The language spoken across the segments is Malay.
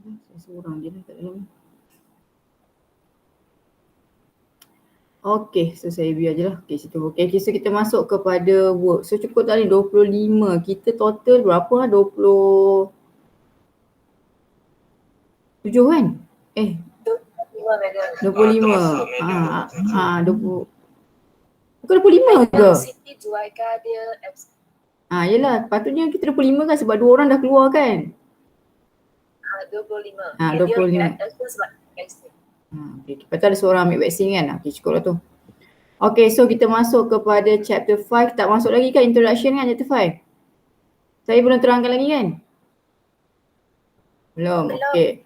Saya seorang je lah kat dalam. Okay, so saya biar je lah. Okay, situ. Okay, so kita masuk kepada work. So cukup tadi 25. Kita total berapa lah? 27 kan? 25. 20. Bukan 25 ke? Yelah, patutnya kita 25 kan sebab 2 orang dah keluar kan? 25. 25. Okay, lepas tu ada seorang ambil vaksin kan? Okay, cukup lah tu. Okay, so kita masuk kepada chapter 5. Tak masuk lagi kan introduction kan chapter 5? Saya belum terangkan lagi kan? Belum, okay.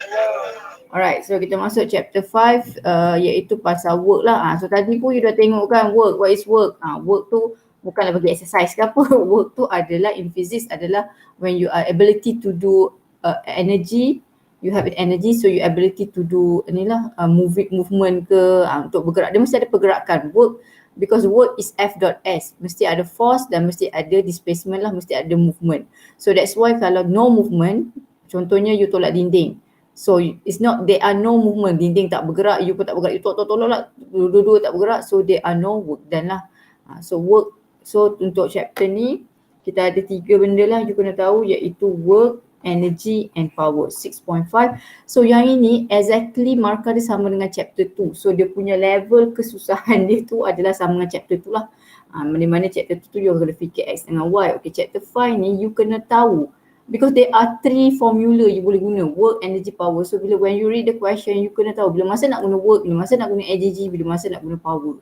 Alright, so kita masuk chapter 5 iaitu pasal work lah. So tadi pun you dah tengok kan work, what is work? Work tu bukanlah bagi exercise ke apa. Work tu adalah in physics adalah when you are ability to do energy, you have energy, so you ability to do movement ke untuk bergerak. Dia mesti ada pergerakan. Work, because work is F.S. Mesti ada force dan mesti ada displacement lah, mesti ada movement. So that's why kalau no movement, contohnya you tolak dinding. So it's not, there are no movement, dinding tak bergerak, you pun tak bergerak, you tolak lah, dua-dua tak bergerak, so there are no work done lah. So work, so untuk chapter ni, kita ada 3 benda lah you kena tahu iaitu work, energy and power. 6.5. So yang ini exactly markah dia sama dengan chapter 2. So dia punya level kesusahan dia tu adalah sama dengan chapter 2 lah. Mana-mana chapter 2 tu you kena fikir X dengan Y. Okay, chapter 5 ni you kena tahu because there are 3 formula you boleh guna, work, energy, power. So bila when you read the question, you kena tahu bila masa nak guna work, bila masa nak guna energy, bila masa nak guna power.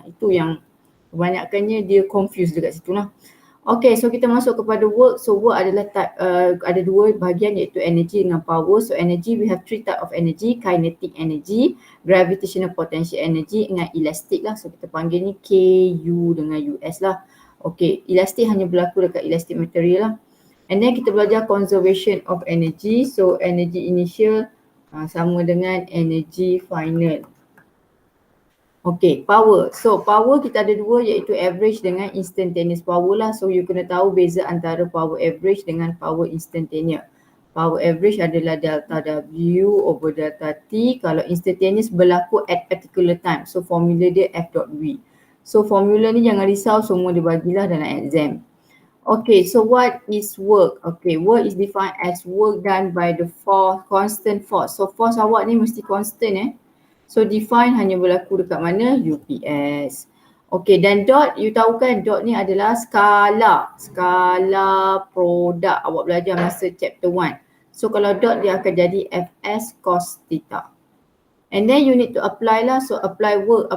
Itu yang kebanyakannya dia confused dekat situ lah. Okay, so kita masuk kepada work. So work adalah type, ada 2 bahagian iaitu energy dengan power. So energy, we have 3 type of energy, kinetic energy, gravitational potential energy dengan elastic lah. So kita panggil ni K, U dengan US lah. Okay, elastic hanya berlaku dekat elastic material lah. And then kita belajar conservation of energy. So energy initial sama dengan energy final. Okay, power. So power kita ada 2 iaitu average dengan instantaneous power lah. So you kena tahu beza antara power average dengan power instantaneous. Power average adalah delta W over delta T. Kalau instantaneous berlaku at particular time. So formula dia F.V. So formula ni jangan risau, semua dibagilah dalam exam. Okay, so what is work? Okay, work is defined as work done by the force, constant force. So force awak ni mesti constant So define hanya berlaku dekat mana? UPS. Okay, dan dot, you tahu kan dot ni adalah skala. Skala produk awak belajar masa chapter 1. So kalau dot dia akan jadi Fs cos theta. And then you need to apply lah. So apply work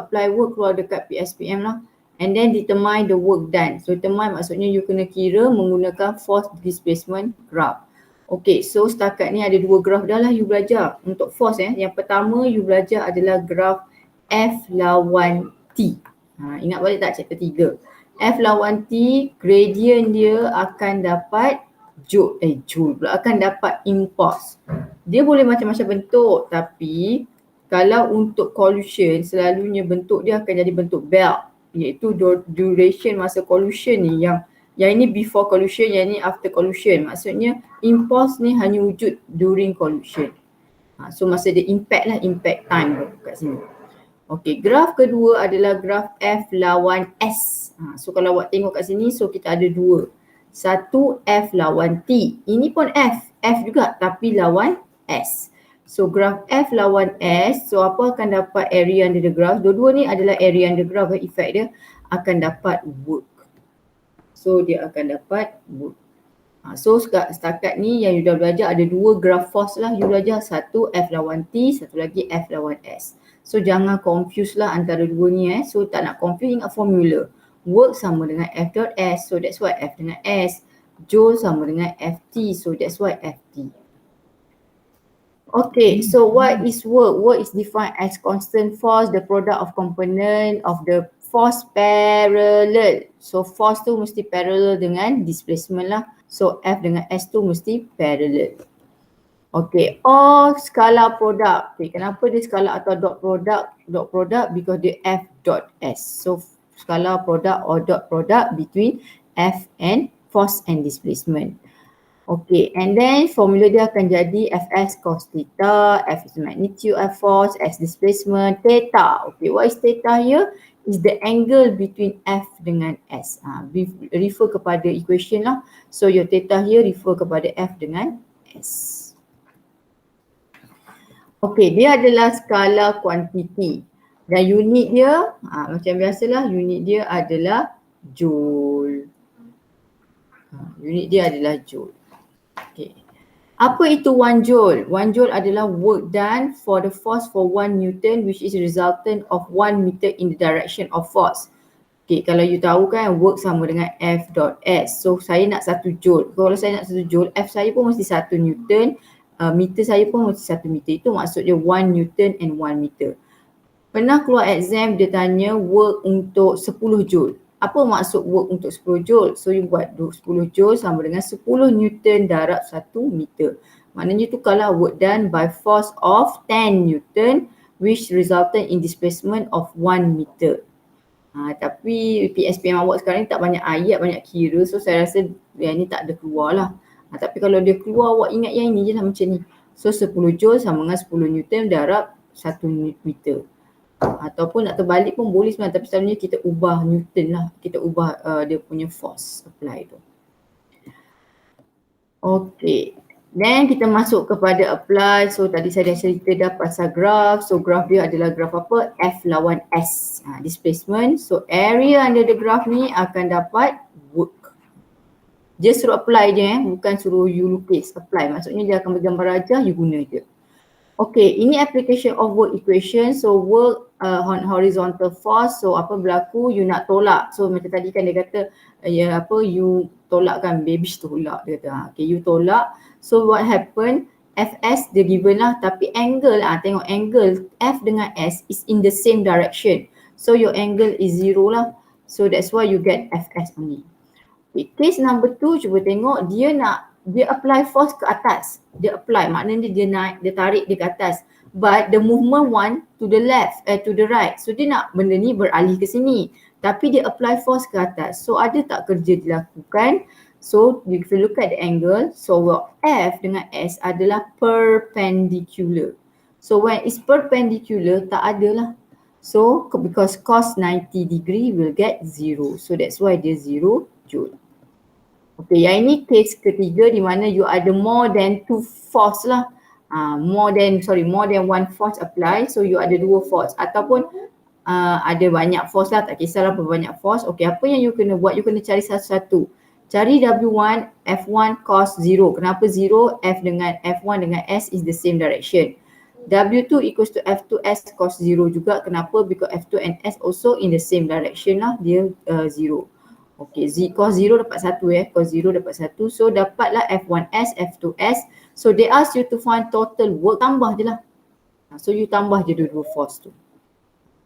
keluar dekat PSPM lah. And then determine the work done. So determine maksudnya you kena kira menggunakan force displacement graph. Okay, so setakat ni ada 2 graf dah lah you belajar untuk force Yang pertama you belajar adalah graf F lawan T. Ingat balik tak chapter 3. F lawan T, gradient dia akan dapat joule pula, akan dapat impulse. Dia boleh macam-macam bentuk, tapi kalau untuk collision selalunya bentuk dia akan jadi bentuk belt. Iaitu duration masa collision ni yang ini before collision, yang ini after collision. Maksudnya impulse ni hanya wujud during collision. So masa dia impact lah, impact time kat sini. Okay, graf kedua adalah graf F lawan S. So kalau awak tengok kat sini, so kita ada 2. Satu F lawan T. Ini pun F juga tapi lawan S. So graf F lawan S, so apa akan dapat area under the graph? Dua-dua ni adalah area under the graph, effect dia akan dapat work. So dia akan dapat work. So setakat ni yang you dah belajar ada 2 graph force lah you belajar. Satu F lawan T, satu lagi F lawan S. So jangan confuse lah antara 2 ni So tak nak confuse, ingat formula. Work sama dengan F dot S, so that's why F dengan S. Joule sama dengan FT, so that's why FT. Okay, so what is work? Work is defined as constant force, the product of component of the force parallel. So force tu mesti parallel dengan displacement lah. So F dengan S tu mesti parallel. Okay, or skala product. Okay, kenapa dia skala atau dot product? Dot product because dia F dot S. So skala product or dot product between F and force and displacement. Okay, and then formula dia akan jadi Fs cos theta, F is the magnitude of force, S displacement, theta. Okay, what is theta here? Is the angle between F dengan S. Refer kepada equation lah. So your theta here refer kepada F dengan S. Okay, dia adalah skala kuantiti. Dan unit dia, macam biasalah unit dia adalah joule. Unit dia adalah joule. Okay. Apa itu 1 joule? 1 joule adalah work done for the force for 1 Newton which is resultant of 1 meter in the direction of force. Okay, kalau you tahu kan work sama dengan F dot S. So saya nak 1 joule. Kalau saya nak 1 joule, F saya pun mesti 1 Newton, meter saya pun mesti 1 meter. Itu maksudnya 1 Newton and 1 meter. Pernah keluar exam dia tanya work untuk 10 joule. Apa maksud work untuk 10 joule? So you buat 10 joule sama dengan 10 Newton darab 1 meter. Maknanya tukarlah work done by force of 10 Newton which resulted in displacement of 1 meter. Tapi PSPM awak sekarang ni tak banyak ayat, banyak kira. So saya rasa yang ni tak ada keluar lah. Tapi kalau dia keluar awak ingat yang ini je lah macam ni. So 10 joule sama dengan 10 Newton darab 1 meter. Ataupun nak terbalik pun boleh sebenarnya, tapi selalunya kita ubah Newton lah, kita ubah dia punya force apply tu. Okay, then kita masuk kepada apply. So tadi saya dah cerita dah pasal graph. So graph dia adalah graph apa? F lawan S, displacement. So area under the graph ni akan dapat work. Dia suruh apply je bukan suruh you lukis, apply. Maksudnya dia akan bergambar aja, you guna je. Okay, ini application of work equation. So work on horizontal force. So apa berlaku? You nak tolak. So macam tadi kan dia kata you tolak kan, baby tolak dia kata. Okay, you tolak. So what happen? Fs dia given lah, tapi angle tengok angle F dengan S is in the same direction. So your angle is 0 lah. So that's why you get Fs only. Okay, case number 2 cuba tengok dia apply force ke atas. Dia apply, maknanya dia naik, dia tarik dia ke atas. But the movement one to the left, to the right. So dia nak benda ni beralih ke sini. Tapi dia apply force ke atas. So ada tak kerja dilakukan? So if you look at the angle, so F dengan S adalah perpendicular. So when it's perpendicular, tak ada lah. So because cos 90 degree will get 0. So that's why dia 0 joule. Okay, yang ini case ketiga di mana you ada more than 2 force lah. More than one force apply. So you ada 2 force ataupun ada banyak force lah, tak kisahlah berapa banyak force. Okay, apa yang you kena buat? You kena cari satu-satu. Cari W1, F1 cos 0. Kenapa 0? F dengan F1 dengan S is the same direction. W2 equals to F2S cos 0 juga. Kenapa? Because F2 and S also in the same direction lah. Dia 0. Okay, cos 0 dapat 1 cos 0 dapat 1. So dapatlah F1S, F2S. So they ask you to find total work, tambah je lah. So you tambah je dua force tu.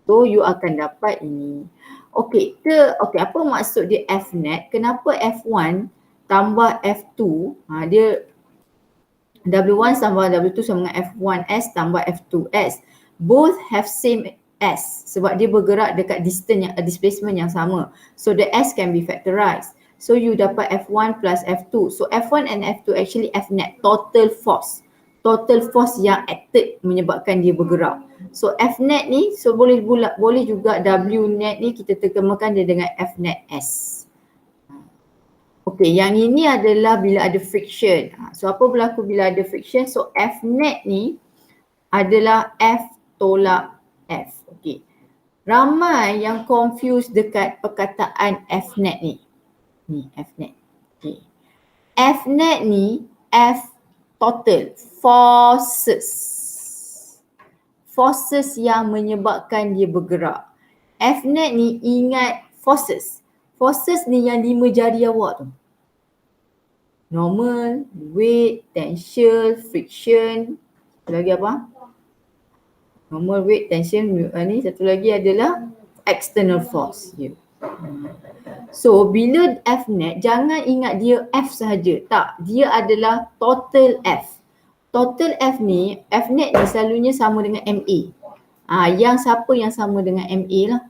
So you akan dapat ini. Okay, apa maksud dia Fnet? Kenapa F1 tambah F2? Dia W1 tambah W2 sama dengan F1S tambah F2S. Both have same S sebab dia bergerak dekat distance displacement yang sama. So the S can be factorized. So you dapat F1 plus F2. So F1 and F2 actually Fnet, total force. Total force yang acted menyebabkan dia bergerak. So Fnet ni, so boleh juga Wnet ni kita terjemahkan dia dengan Fnet S. Okay, yang ini adalah bila ada friction. So apa berlaku bila ada friction? So Fnet ni adalah F tolak F. Okay. Ramai yang confuse dekat perkataan Fnet ni. Ni Fnet. Okay. Fnet ni F total. Forces. Forces yang menyebabkan dia bergerak. Fnet ni ingat forces. Forces ni yang 5 jari awak tu. Normal, weight, tension, friction. Satu lagi apa? Normal, weight, tension, ni satu lagi adalah external force. So bila Fnet, jangan ingat dia F sahaja. Tak, dia adalah total F. Total F ni, Fnet ni selalunya sama dengan MA. Yang siapa yang sama dengan MA lah.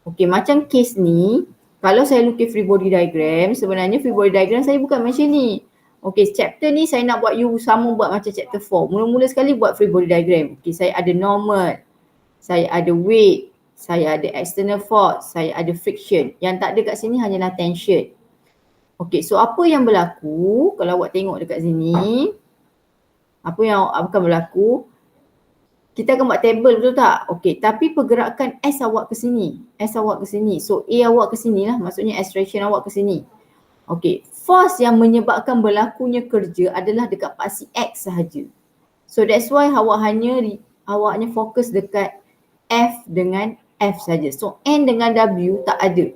Okay, macam case ni, kalau saya lukis free body diagram, sebenarnya free body diagram saya bukan macam ni. Okay, chapter ni saya nak buat you sama buat macam chapter 4. Mula-mula sekali buat free body diagram. Okay, saya ada normal, saya ada weight, saya ada external force, saya ada friction. Yang tak ada kat sini hanyalah tension. Okay, so apa yang berlaku kalau awak tengok dekat sini, apa yang akan berlaku, kita akan buat table, betul tak? Okay, tapi pergerakan S awak ke sini, S awak ke sini. So A awak ke sini lah, maksudnya acceleration awak ke sini. Okay, force yang menyebabkan berlakunya kerja adalah dekat paksi X sahaja. So that's why awak hanya fokus dekat F dengan F saja. So N dengan W tak ada.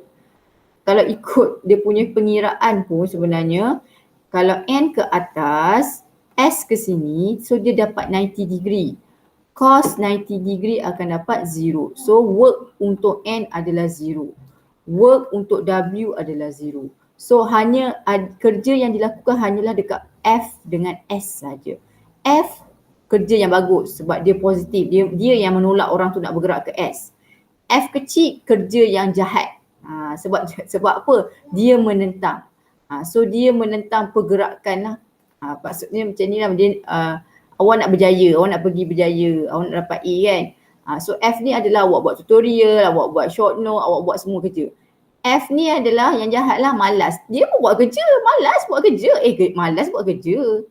Kalau ikut dia punya pengiraan pun sebenarnya, kalau N ke atas, S ke sini, so dia dapat 90 degree. Cos 90 degree akan dapat 0. So work untuk N adalah 0. Work untuk W adalah 0. So hanya kerja yang dilakukan hanyalah dekat F dengan S saja. F kerja yang bagus sebab dia positif. Dia yang menolak orang tu nak bergerak ke S. F kecil kerja yang jahat. Sebab apa? Dia menentang. So dia menentang pergerakan lah. Maksudnya macam ni lah. Awak nak berjaya, awak nak pergi berjaya, awak nak dapat A kan. So F ni adalah awak buat tutorial, awak buat short note, awak buat semua kerja. F ni adalah yang jahat lah, malas. Dia pun buat kerja, malas buat kerja. Malas buat kerja.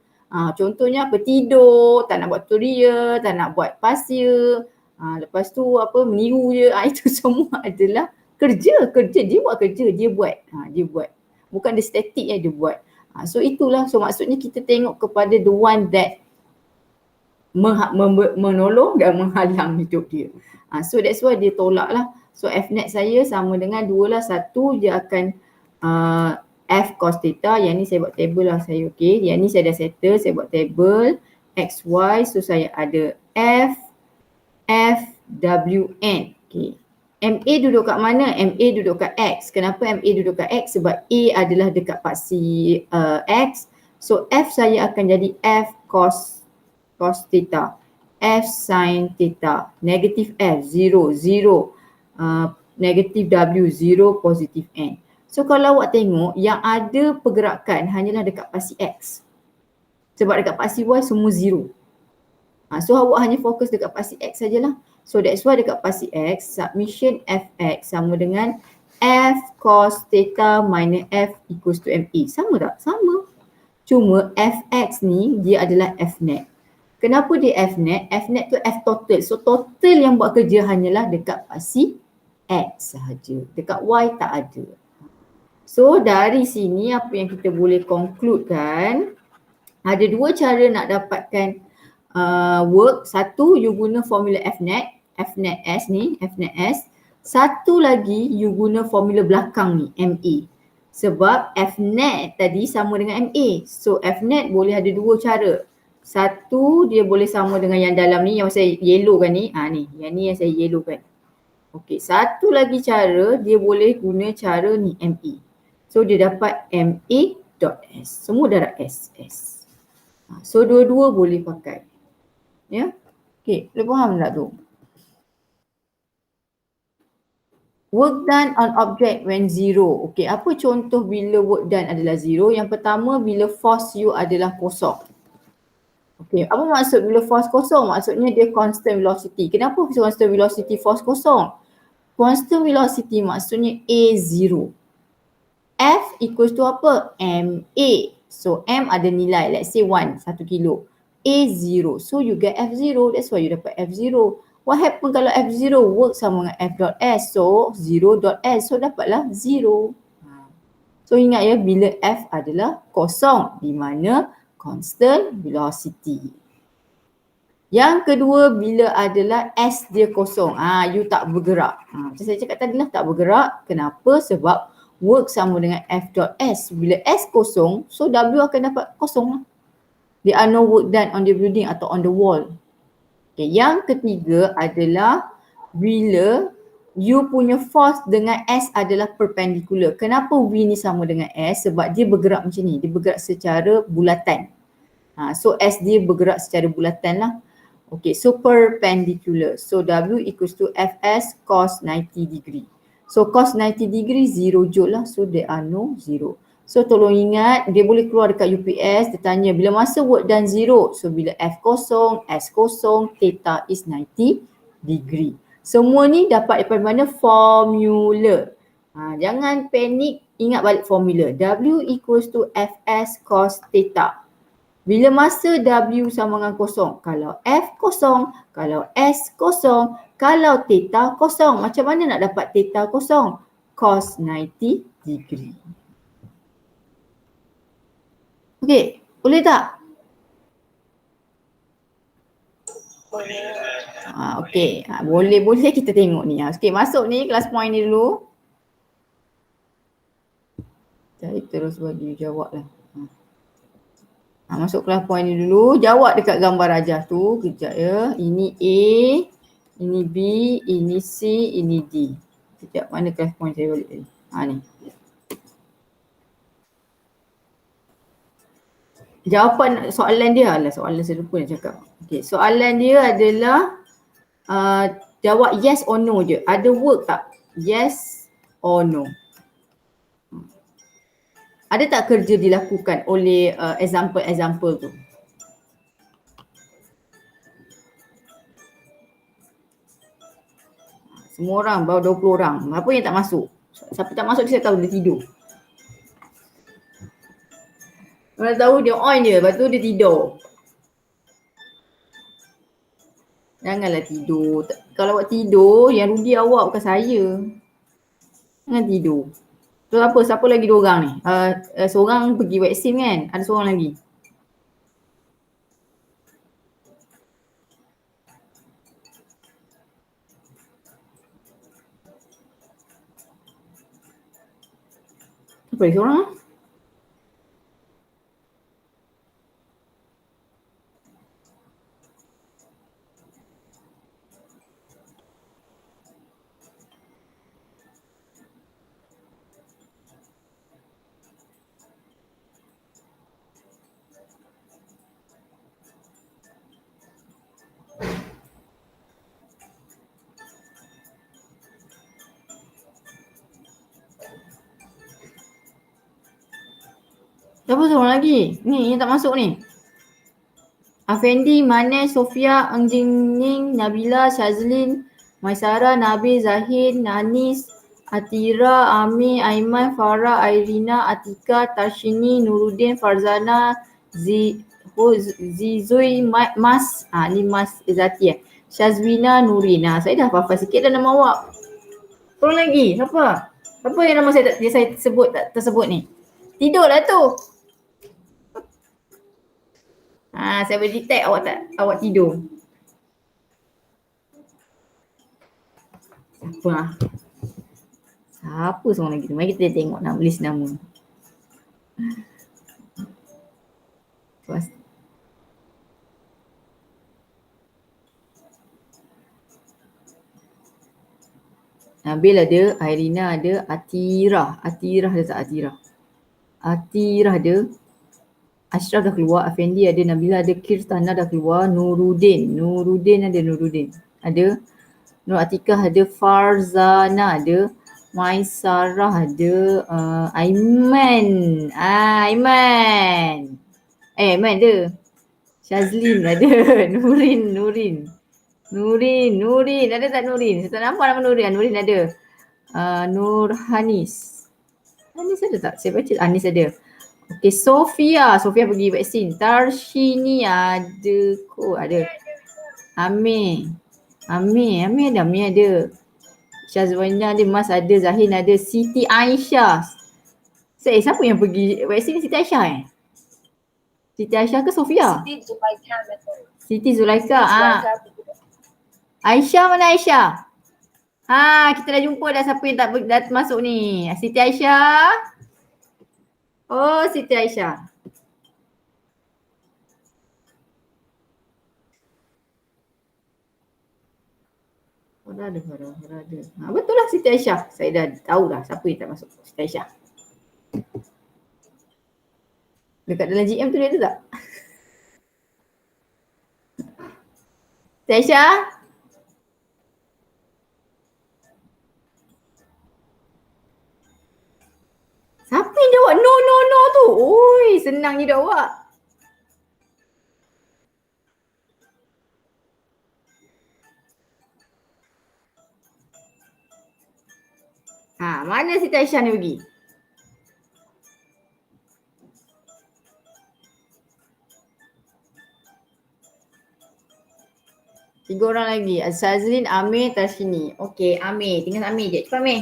Contohnya apa? Tidur, tak nak buat tutorial, tak nak buat pasir. Lepas tu apa? Meniru je. Itu semua adalah kerja. Dia buat kerja, dia buat. Dia buat. Bukan dia statik dia buat. So itulah. So maksudnya kita tengok kepada the one that menolong dan menghalang hidup dia. So that's why dia tolak lah. So Fnet saya sama dengan 2 lah. 1 dia akan F cos theta. Yang ni saya buat table lah saya, okay. Yang ni saya dah settle, saya buat table X, Y. So saya ada F, W, N. Okay. MA duduk kat mana? MA duduk kat X. Kenapa MA duduk kat X? Sebab A adalah dekat paksi X. So F saya akan jadi F cos theta. F sin theta. Negatif F, 0, 0. Negatif W, 0, positif N. So kalau awak tengok yang ada pergerakan hanyalah dekat paksi X. Sebab dekat paksi Y semua 0. So awak hanya fokus dekat paksi X sajalah. So that's why dekat paksi X, submission Fx sama dengan F cos theta minus F equals to MA. Sama tak? Sama. Cuma Fx ni dia adalah Fnet. Kenapa dia Fnet? Fnet tu F total. So total yang buat kerja hanyalah dekat paksi X sahaja. Dekat Y tak ada. So dari sini apa yang kita boleh concludekan, ada 2 cara nak dapatkan work. Satu, you guna formula Fnet S ni, Fnet S. Satu lagi you guna formula belakang ni, MA. Sebab Fnet tadi sama dengan MA. So Fnet boleh ada 2 cara. Satu, dia boleh sama dengan yang dalam ni, yang saya yellow kan ni. Ni, yang ni yang saya yellow kan. Okey, satu lagi cara, dia boleh guna cara ni, MA. So dia dapat MA.S. Semua darab SS. So dua-dua boleh pakai. Ya. Okey, boleh faham tak tu? Work done on object when 0. Okey, apa contoh bila work done adalah 0? Yang pertama, bila force you adalah kosong. Okey, apa maksud bila force kosong? Maksudnya dia constant velocity. Kenapa constant velocity force kosong? Constant velocity maksudnya A0. F equals to apa? MA. So M ada nilai, let's say 1 kilo. A0. So you get F0, that's why you dapat F0. What happen kalau F0 work sama dengan F.S? So 0.S, so dapatlah 0. So ingat ya, bila F adalah kosong, di mana constant velocity. Yang kedua, bila adalah S dia kosong, you tak bergerak. Macam saya cakap tadi lah, tak bergerak. Kenapa? Sebab work sama dengan F.S. Bila S kosong, so W akan dapat kosong lah. There are no work done on the building atau on the wall. Okay. Yang ketiga adalah bila you punya force dengan S adalah perpendicular. Kenapa V ni sama dengan S? Sebab dia bergerak macam ni. Dia bergerak secara bulatan. So S dia bergerak secara bulatan lah. Okay, so perpendicular. So W equals to Fs cos 90 degree. So cos 90 degree 0 joule lah. So there are no 0. So tolong ingat, dia boleh keluar dekat UPS, dia tanya bila masa work done 0. So bila F kosong, S kosong, theta is 90 degree. Semua ni dapat daripada mana? Formula. Jangan panik, ingat balik formula. W equals to Fs cos theta. Bila masa W sama dengan kosong, kalau F kosong, kalau S kosong, kalau theta kosong. Macam mana nak dapat theta kosong? Cos 90 degree. Okey, boleh tak? Boleh. Okey, boleh kita tengok ni. Okey, masuk ni kelas point ni dulu. Saya terus bagi jawab lah. Masuk kelas point ni dulu. Jawab dekat gambar rajah tu. Kejap ya. Ini A, ini B, ini C, ini D. Kejap, mana kelas point saya balik tadi? Ni. Jawapan soalan dia adalah, soalan saya lupa nak cakap. Okey, soalan dia adalah jawab yes or no je. Ada work tak? Yes or no. Ada tak kerja dilakukan oleh example tu? Semua orang, baru 20 orang. Apa yang tak masuk? Siapa tak masuk dia tahu dia tidur. Mana tahu dia on je, lepas tu dia tidur. Janganlah tidur. Kalau awak tidur, yang rugi awak bukan saya. Jangan tidur. Tu apa? Siapa lagi 2 orang ni? Seorang pergi vaksin kan? Ada seorang lagi. Siapa lagi seorang? Siapa seorang lagi? Ni yang tak masuk ni. Afendi, Manes, Sofia, Engjingning, Nabila, Shazlin, Maisara, Nabil, Zahin, Nanis, Atira, Ami, Aiman, Farah, Irina, Atika, Tarshini, Nuruddin, Farzana, Zizui, Mas. Ni Mas Zati Shazwina, Nurin. Saya dah hafal sikit dah nama awak. Tolong lagi. Siapa? Siapa yang nama saya sebut tak tersebut ni? Tidurlah tu. Saya boleh detect awak tidur. Siapa seorang lagi tu? Mari kita tengok list nama. Nabil ada, Irina ada, Atira ada tak Atira? Atira ada, Ashraf dah keluar, Afendi ada, Nabila ada, Kirtana dah keluar, Nuruddin ada, Nur Atikah ada, Farzana ada, Maisarah ada, Aiman ada, Shazlin ada, Nurin ada tak Nurin? Saya tak nampak nama Nurin. Nurin ada. Nurhanis ada tak? Saya baca Anis ada. Okey, Sofia pergi vaksin. Tarshini ada kot, ada. Amir ada. Syazwana ada, Mas ada, Zahin ada, Siti Aisyah. Siapa yang pergi vaksin? Siti Aisyah Siti Aisyah ke Sofia? Siti Zulaika. Aisyah mana Aisyah? Kita dah jumpa dah siapa yang tak masuk ni. Siti Aisyah. Oh, Siti Aisyah. Ada. Betul lah Siti Aisyah. Saya dah tahu dah siapa yang tak masuk. Siti Aisyah. Dekat dalam GM tu dia ada tak? Siti Aisyah. Siapa yang jawab? No. senang je awak. Mana si Taisha ni pergi? Tiga orang lagi. Azazlin, Amir, Tashini. Okay, Amir. Tinggal Amir je. Cepat Amir.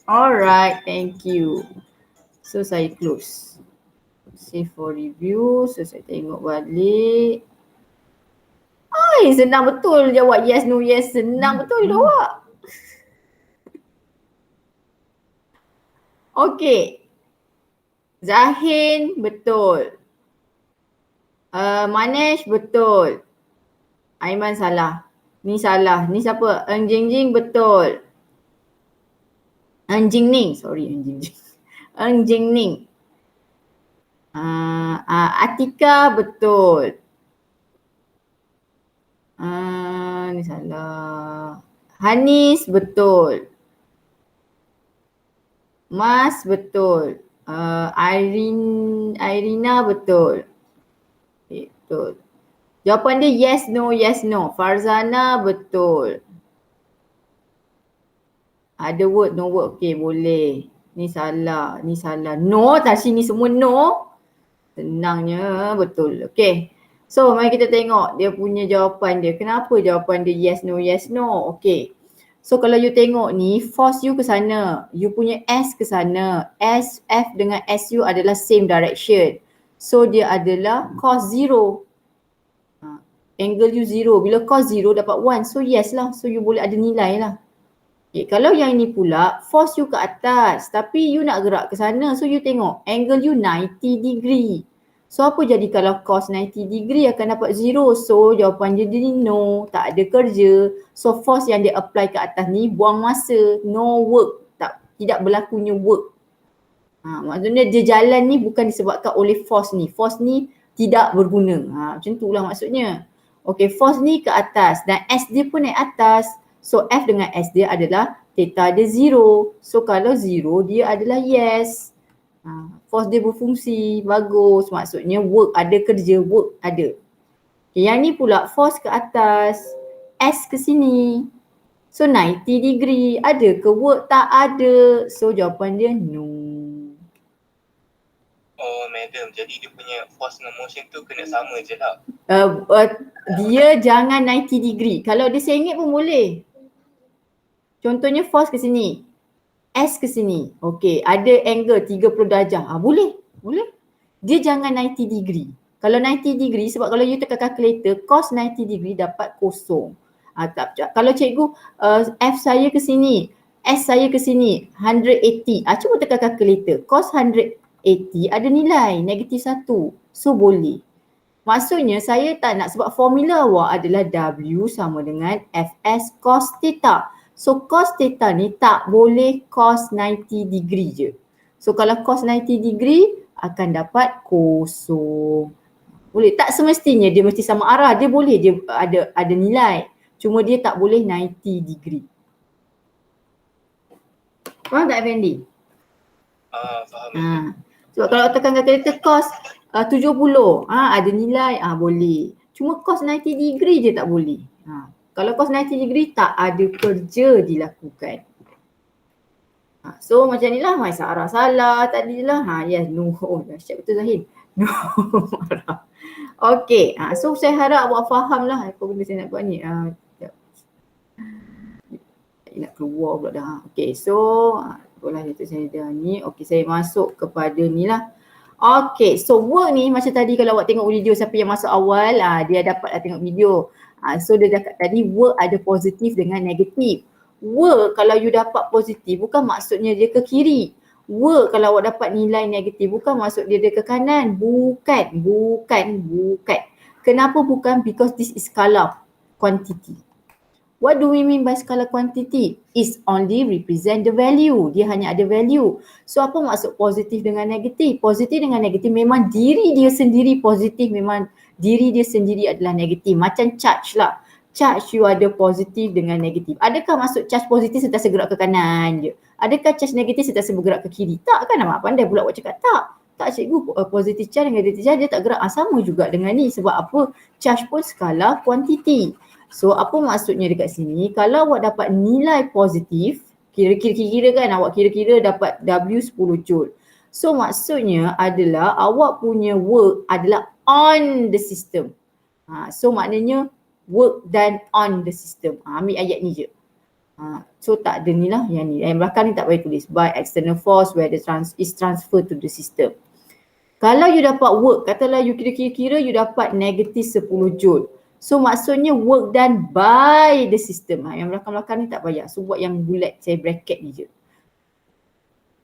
Alright, thank you. So saya close. Save for review. So saya tengok balik. Senang betul jawab yes, no, yes. Senang betul jawab. Okay. Zahin betul. Manesh betul. Aiman salah. Ni salah. Ni siapa? Eng Jing Jing betul. Eng Jing Ning. Sorry, Eng Jing Jing. Eng Jing Ning. Atika betul. Ni salah. Hanis betul. Mas betul. Irina betul. Okay, betul. Jawapan dia yes, no, yes, no. Farzana betul. Ada word, no word. Okay, boleh. Ni salah, ni salah. No, Tashi ni semua no. Senangnya betul. Okay. So, mari kita tengok dia punya jawapan dia. Kenapa jawapan dia yes, no, yes, no? Okay. So, kalau you tengok ni, force you ke sana. You punya S ke sana. S, F dengan SU adalah same direction. So, dia adalah cos 0. Angle you 0. Bila cos 0 dapat 1. So, yes lah. So, you boleh ada nilai lah. Okay. Kalau yang ini pula, force you ke atas. Tapi you nak gerak ke sana. So, you tengok. Angle you 90 degree. So, apa jadi kalau cos 90 degree akan dapat 0. So, jawapan dia ni no. Tak ada kerja. So, force yang dia apply ke atas ni buang masa. No work. Tidak berlakunya work. Maksudnya dia jalan ni bukan disebabkan oleh force ni. Force ni tidak berguna. Macam tu lah maksudnya. Okay, force ni ke atas dan S dia pun naik atas. So, F dengan S dia adalah theta dia 0. So, kalau 0 dia adalah yes. Force dia berfungsi, bagus. Maksudnya work ada, kerja work ada. Okay, yang ni pula force ke atas, S ke sini. So 90 degree, ada ke work? Tak ada. So jawapan dia no. Oh madam, jadi dia punya force dengan motion tu kena sama je lah. Dia jangan 90 degree. Kalau dia sengit pun boleh. Contohnya force ke sini. S ke sini. Okey, ada angle 30 darjah. Boleh. Boleh. Dia jangan 90 degree. Kalau 90 degree, sebab kalau you tekan calculator, cos 90 degree dapat kosong. Kalau cikgu F saya ke sini, S saya ke sini, 180. Cuba tekan calculator. Cos 180 ada nilai, negatif 1. So boleh. Maksudnya saya tak nak, sebab formula awak adalah W sama dengan Fs cos theta. So cos theta ni tak boleh cos 90 degree je. So kalau cos 90 degree akan dapat kosong. Boleh. Tak semestinya dia mesti sama arah. Dia boleh dia ada nilai. Cuma dia tak boleh 90 degree. Faham tak Effendi? Faham. Sebab kalau tekan calculator cos 70 ada nilai, boleh. Cuma cos 90 degree je tak boleh. Kalau cos 90 degree tak ada kerja dilakukan. So macam ni lah, Sarah salah tadi lah. Yes, no. Dahsyat betul Zahin. No. Okay, so saya harap awak faham lah apa benda saya nak buat ni. Nak keluar pula dah. Okay, so itulah itu saya dah ni. Okay, saya masuk kepada ni lah. Okay, so work ni macam tadi kalau awak tengok video siapa yang masuk awal, dia dapat tengok video. So dia cakap tadi work ada positif dengan negatif. Work kalau you dapat positif bukan maksudnya dia ke kiri. Work kalau awak dapat nilai negatif bukan maksud dia ke kanan. Bukan. Kenapa bukan? Because this is scalar quantity. What do we mean by scalar quantity? Is only represent the value. Dia hanya ada value. So apa maksud positif dengan negatif? Positif dengan negatif memang diri dia sendiri positif, memang diri dia sendiri adalah negatif. Macam charge lah. Charge you ada positif dengan negatif. Adakah maksud charge positif sentiasa gerak ke kanan je? Adakah charge negatif sentiasa bergerak ke kiri? Tak kan, nama pandai pula awak cakap tak. Tak cikgu, positive charge dengan negative charge dia tak gerak. Sama juga dengan ni. Sebab apa? Charge pun skala kuantiti. So apa maksudnya dekat sini? Kalau awak dapat nilai positif, kira-kira kan awak kira-kira dapat W 10 joule. So maksudnya adalah awak punya work adalah on the system. So maknanya work done on the system. Ambil ayat ni je. So tak ada ni lah yang ni. Yang belakang ni tak payah tulis. By external force where the is transferred to the system. Kalau you dapat work, katalah you kira-kira you dapat negatif 10 joule. So maksudnya work done by the system. Yang belakang-belakang ni tak payah. So buat yang bulat, saya bracket ni je.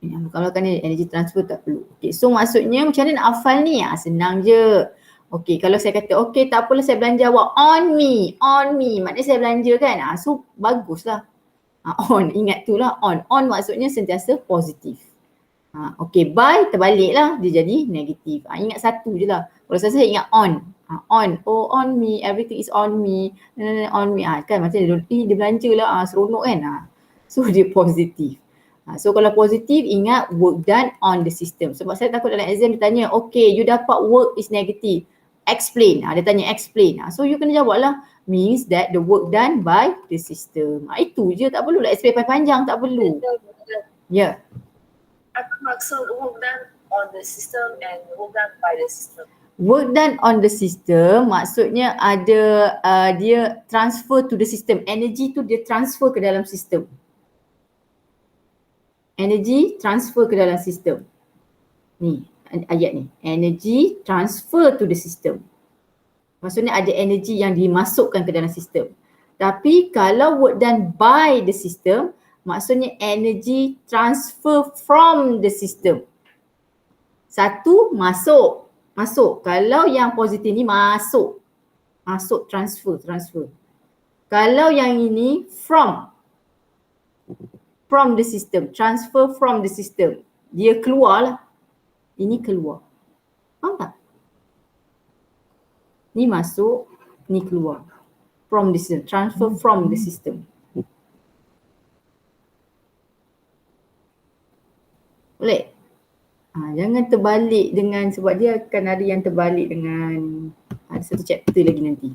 Yang belakang ni energy transfer tak perlu. Okay, so maksudnya macam mana nak hafal ni? Senang je. Okay, kalau saya kata okay tak apalah saya belanja awak on me. Maknanya saya belanja kan. So baguslah. On, ingat tu lah on. On maksudnya sentiasa positif. Okay, by terbalik lah, dia jadi negatif. Ingat satu je lah. Kalau saya ingat on. On me, everything is on me. On me, kan macam dia belanja lah, seronok kan. So dia positif. So kalau positif, ingat work done on the system. Sebab saya takut dalam exam dia tanya, okay you dapat work is negative. Explain. Dia tanya explain. So you kena jawab lah. Means that the work done by the system. Itu je, tak perlu lah explain panjang, tak perlu. Ya. Apa maksud work done on the system and work done by the system? Work done on the system maksudnya ada dia transfer to the system. Energy tu dia transfer ke dalam sistem. Energy transfer ke dalam sistem. Ni ayat ni. Energy transfer to the system. Maksudnya ada energy yang dimasukkan ke dalam sistem. Tapi kalau work done by the system, maksudnya energy transfer from the system. Satu, masuk. Kalau yang positif ni masuk. Transfer. Kalau yang ini from the system. Transfer from the system. Dia keluar lah. Ini keluar. Faham tak? Ni masuk, ni keluar. From the system. Transfer from the system. Boleh? Jangan terbalik dengan, sebab dia akan ada yang terbalik dengan ada satu chapter lagi nanti.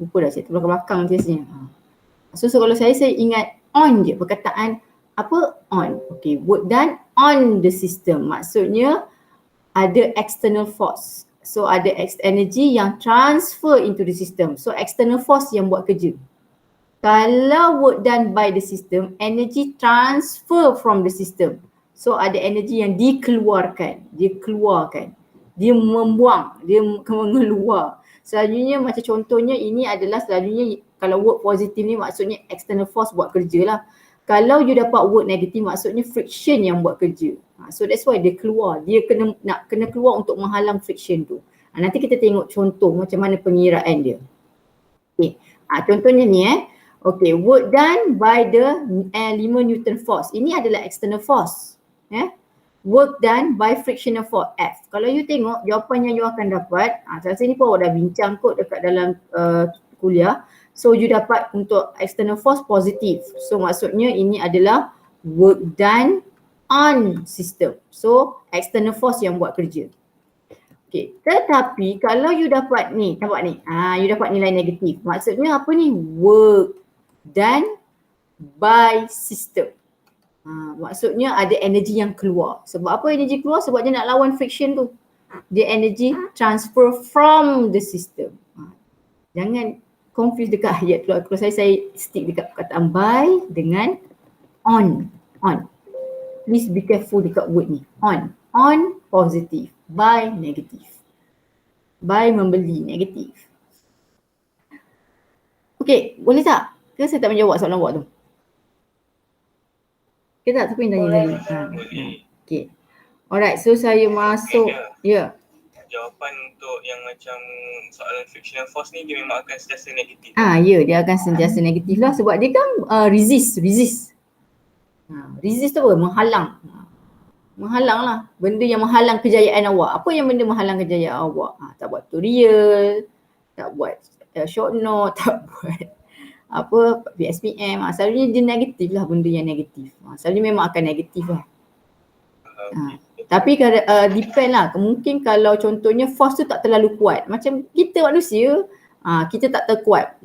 Lupa dah chapter belakang biasanya. So kalau saya ingat on je, perkataan apa? On. Okay, work done on the system. Maksudnya ada external force. So ada energy yang transfer into the system. So external force yang buat kerja. Kalau work done by the system, energy transfer from the system. So ada energy yang dikeluarkan. Dia membuang, dia mengeluar. Selalunya macam contohnya ini adalah selalunya kalau work positif ni maksudnya external force buat kerja lah. Kalau you dapat work negatif maksudnya friction yang buat kerja. So that's why dia keluar. Dia kena keluar untuk menghalang friction tu. Nanti kita tengok contoh macam mana pengiraan dia. Okay. Contohnya ni okay, work done by the 5 Newton force. Ini adalah external force. Work done by frictional force F. Kalau you tengok jawapan yang you akan dapat, saya rasa ni pun awak dah bincang kot dekat dalam kuliah. So you dapat untuk external force positif. So maksudnya ini adalah work done on system. So external force yang buat kerja. Okay, tetapi kalau you dapat ni, nampak ni, you dapat nilai negatif. Maksudnya apa ni? Work done by system. Maksudnya ada energy yang keluar. Sebab apa energy keluar? Sebab dia nak lawan friction tu. Dia energy transfer from the system. Jangan confuse dekat ayat tu. Kalau saya stick dekat perkataan by dengan on. Please be careful dekat word ni. On positif. By negatif. By membeli negatif. Okay, boleh tak? Ke saya tak menjawab soalan awak tu? Okay tak? Siapa yang tanya tadi? Okay. Alright, so saya masuk. Ya. Jawapan untuk yang macam soalan frictional force ni dia memang akan sentiasa negatif. Ya, dia akan sentiasa negatif lah sebab dia kan resist. Resist tu apa? Menghalang. Menghalang lah. Benda yang menghalang kejayaan awak. Apa yang benda menghalang kejayaan awak? Tak buat tutorial, tak buat short note, tak buat apa PSPM. Selalunya dia negatif lah, benda yang negatif. Selalunya memang akan negatif lah. tapi depend lah. Mungkin kalau contohnya force tu tak terlalu kuat. Macam kita manusia, kita tak terkuat.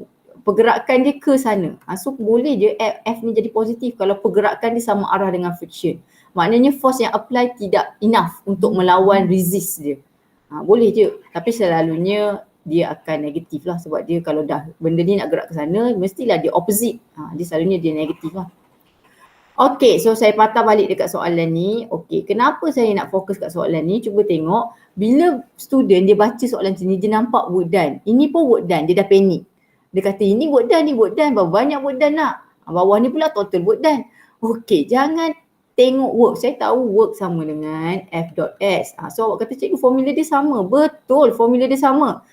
Pergerakan dia ke sana. So boleh je F ni jadi positif kalau pergerakan dia sama arah dengan friction. Maknanya force yang apply tidak enough untuk melawan resist dia. Boleh je. Tapi selalunya dia akan negatif lah sebab dia kalau dah benda ni nak gerak ke sana, mestilah dia opposite. Dia selalunya dia negatif lah. Okay, so saya patah balik dekat soalan ni. Okay, kenapa saya nak fokus kat soalan ni? Cuba tengok, bila student dia baca soalan sini, dia nampak word done. Ini pun word done, dia dah panik. Dia kata ini word done, ni word done, berapa banyak word done nak? Bawah ni pula total word done. Okay, jangan tengok work. Saya tahu work sama dengan F.S. So awak kata cikgu formula dia sama. Betul, formula dia sama.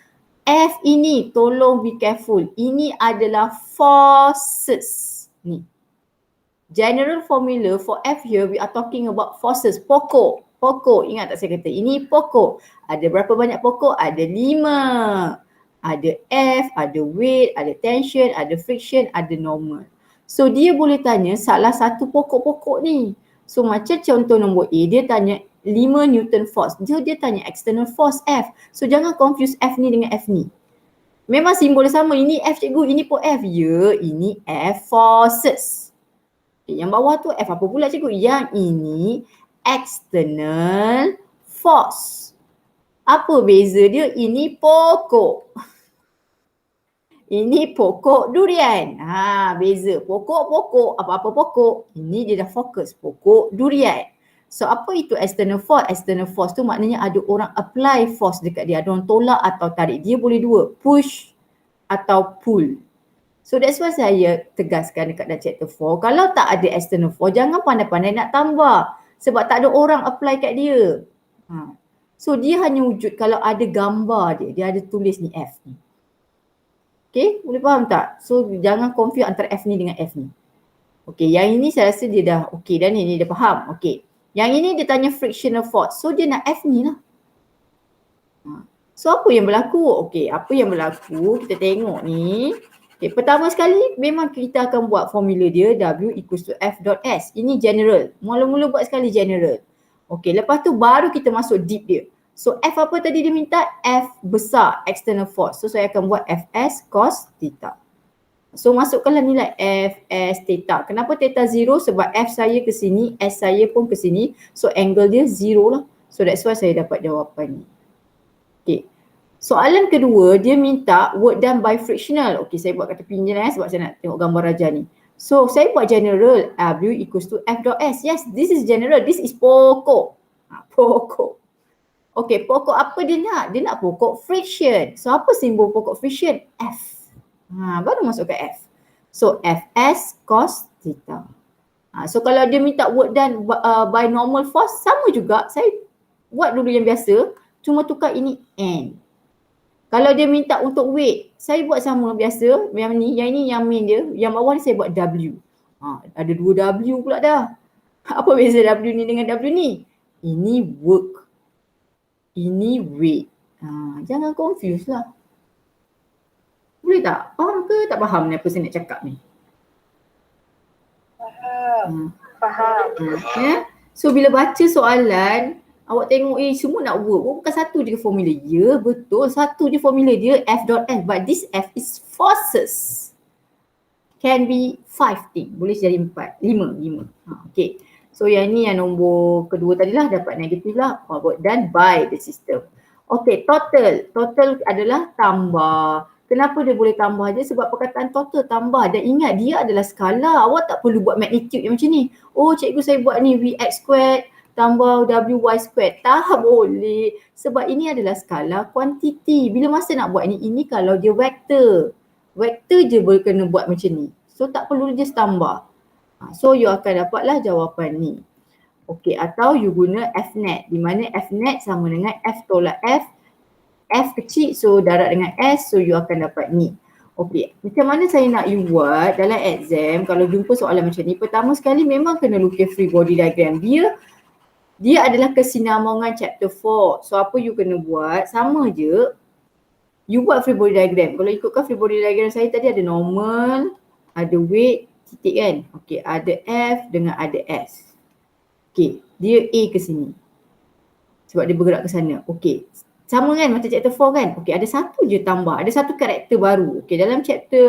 F ini, tolong be careful. Ini adalah forces. Ni. General formula for F here, we are talking about forces. Pokok. Pokok. Ingat tak saya kata? Ini pokok. Ada berapa banyak pokok? Ada 5. Ada F, ada weight, ada tension, ada friction, ada normal. So dia boleh tanya salah satu pokok-pokok ni. So macam contoh nombor A, dia tanya 5 Newton force. Dia tanya external force F. So jangan confuse F ni dengan F ni. Memang simbol sama. Ini F cikgu, ini pun F. Ya, ini F forces. Yang bawah tu F apa pula cikgu? Yang ini external force. Apa beza dia? Ini pokok. Ini pokok durian. Beza. Pokok-pokok. Apa-apa pokok. Ini dia dah fokus. Pokok durian. So apa itu external force? External force tu maknanya ada orang apply force dekat dia. Ada orang tolak atau tarik. Dia boleh dua. Push atau pull. So that's why saya tegaskan dekat dalam chapter 4, kalau tak ada external force, jangan pandai-pandai nak tambah. Sebab tak ada orang apply kat dia. So dia hanya wujud kalau ada gambar dia. Dia ada tulis ni F ni. Okay, boleh faham tak? So jangan confuse antara F ni dengan F ni. Okay, yang ini saya rasa dia dah okay dah ni dia faham. Okay, yang ini dia tanya frictional force. So dia nak F ni lah. So apa yang berlaku? Okay, apa yang berlaku? Kita tengok ni. Okay, pertama sekali memang kita akan buat formula dia W equals to F.S. Ini general. Mula-mula buat sekali general. Okay, lepas tu baru kita masuk deep dia. So F apa tadi dia minta? F besar, external force. So saya akan buat Fs cos theta. So masukkanlah nilai Fs theta. Kenapa theta 0? Sebab F saya ke sini, S saya pun ke sini. So angle dia 0 lah. So that's why saya dapat jawapan ni. Okay. Soalan kedua, dia minta work done by frictional. Okay, saya buat kat tepi je lah sebab saya nak tengok gambar raja ni. So, saya buat general. W equals to F.S. Yes, this is general. This is pokok. Pokok. Okay, pokok apa dia nak? Dia nak pokok friction. So, apa simbol pokok friction? F. Baru masuk ke F. So, Fs cos theta. So, kalau dia minta work done by normal force, sama juga. Saya buat dulu yang biasa. Cuma tukar ini N. Kalau dia minta untuk weight, saya buat sama biasa. Yang ini yang main dia. Yang bawah ni saya buat W. Ada 2 W pula dah. Apa beza W ni dengan W ni? Ini work. Ini weight. Jangan confuse lah. Boleh tak? Faham ke tak faham ni apa saya nak cakap ni? Faham. Faham. Ya? So bila baca soalan, awak tengok semua nak work. Bukan satu je formula. Ya betul. Satu je formula dia F.S. But this F is forces. Can be 5 thing. Boleh jadi 5. Okay. So yang ni yang nombor kedua tadi lah dapat negatif lah. Work done by the system. Okay, total. Total adalah tambah. Kenapa dia boleh tambah je? Sebab perkataan total tambah. Dan ingat dia adalah skala. Awak tak perlu buat magnitude yang macam ni. Oh cikgu saya buat ni Vx squared tambah WY squared. Tak boleh. Sebab ini adalah skala kuantiti. Bila masa nak buat ini kalau dia vektor. Vektor je boleh kena buat macam ni. So tak perlu just tambah. So you akan dapatlah jawapan ni. Okey, atau you guna Fnet. Di mana Fnet sama dengan F tolak F. F kecil so darab dengan S. So you akan dapat ni. Okey, macam mana saya nak you buat dalam exam kalau jumpa soalan macam ni. Pertama sekali memang kena lukis free body diagram. Dia adalah kesinambungan chapter 4. So apa you kena buat? Sama je. You buat free body diagram. Kalau ikutkan free body diagram saya tadi ada normal, ada weight, titik kan? Okay, ada F dengan ada S. Okay, dia A ke sini. sebab dia bergerak ke sana. Okey. Sama kan macam chapter 4 kan? Okey, ada satu je tambah. Ada satu karakter baru. Okey, dalam chapter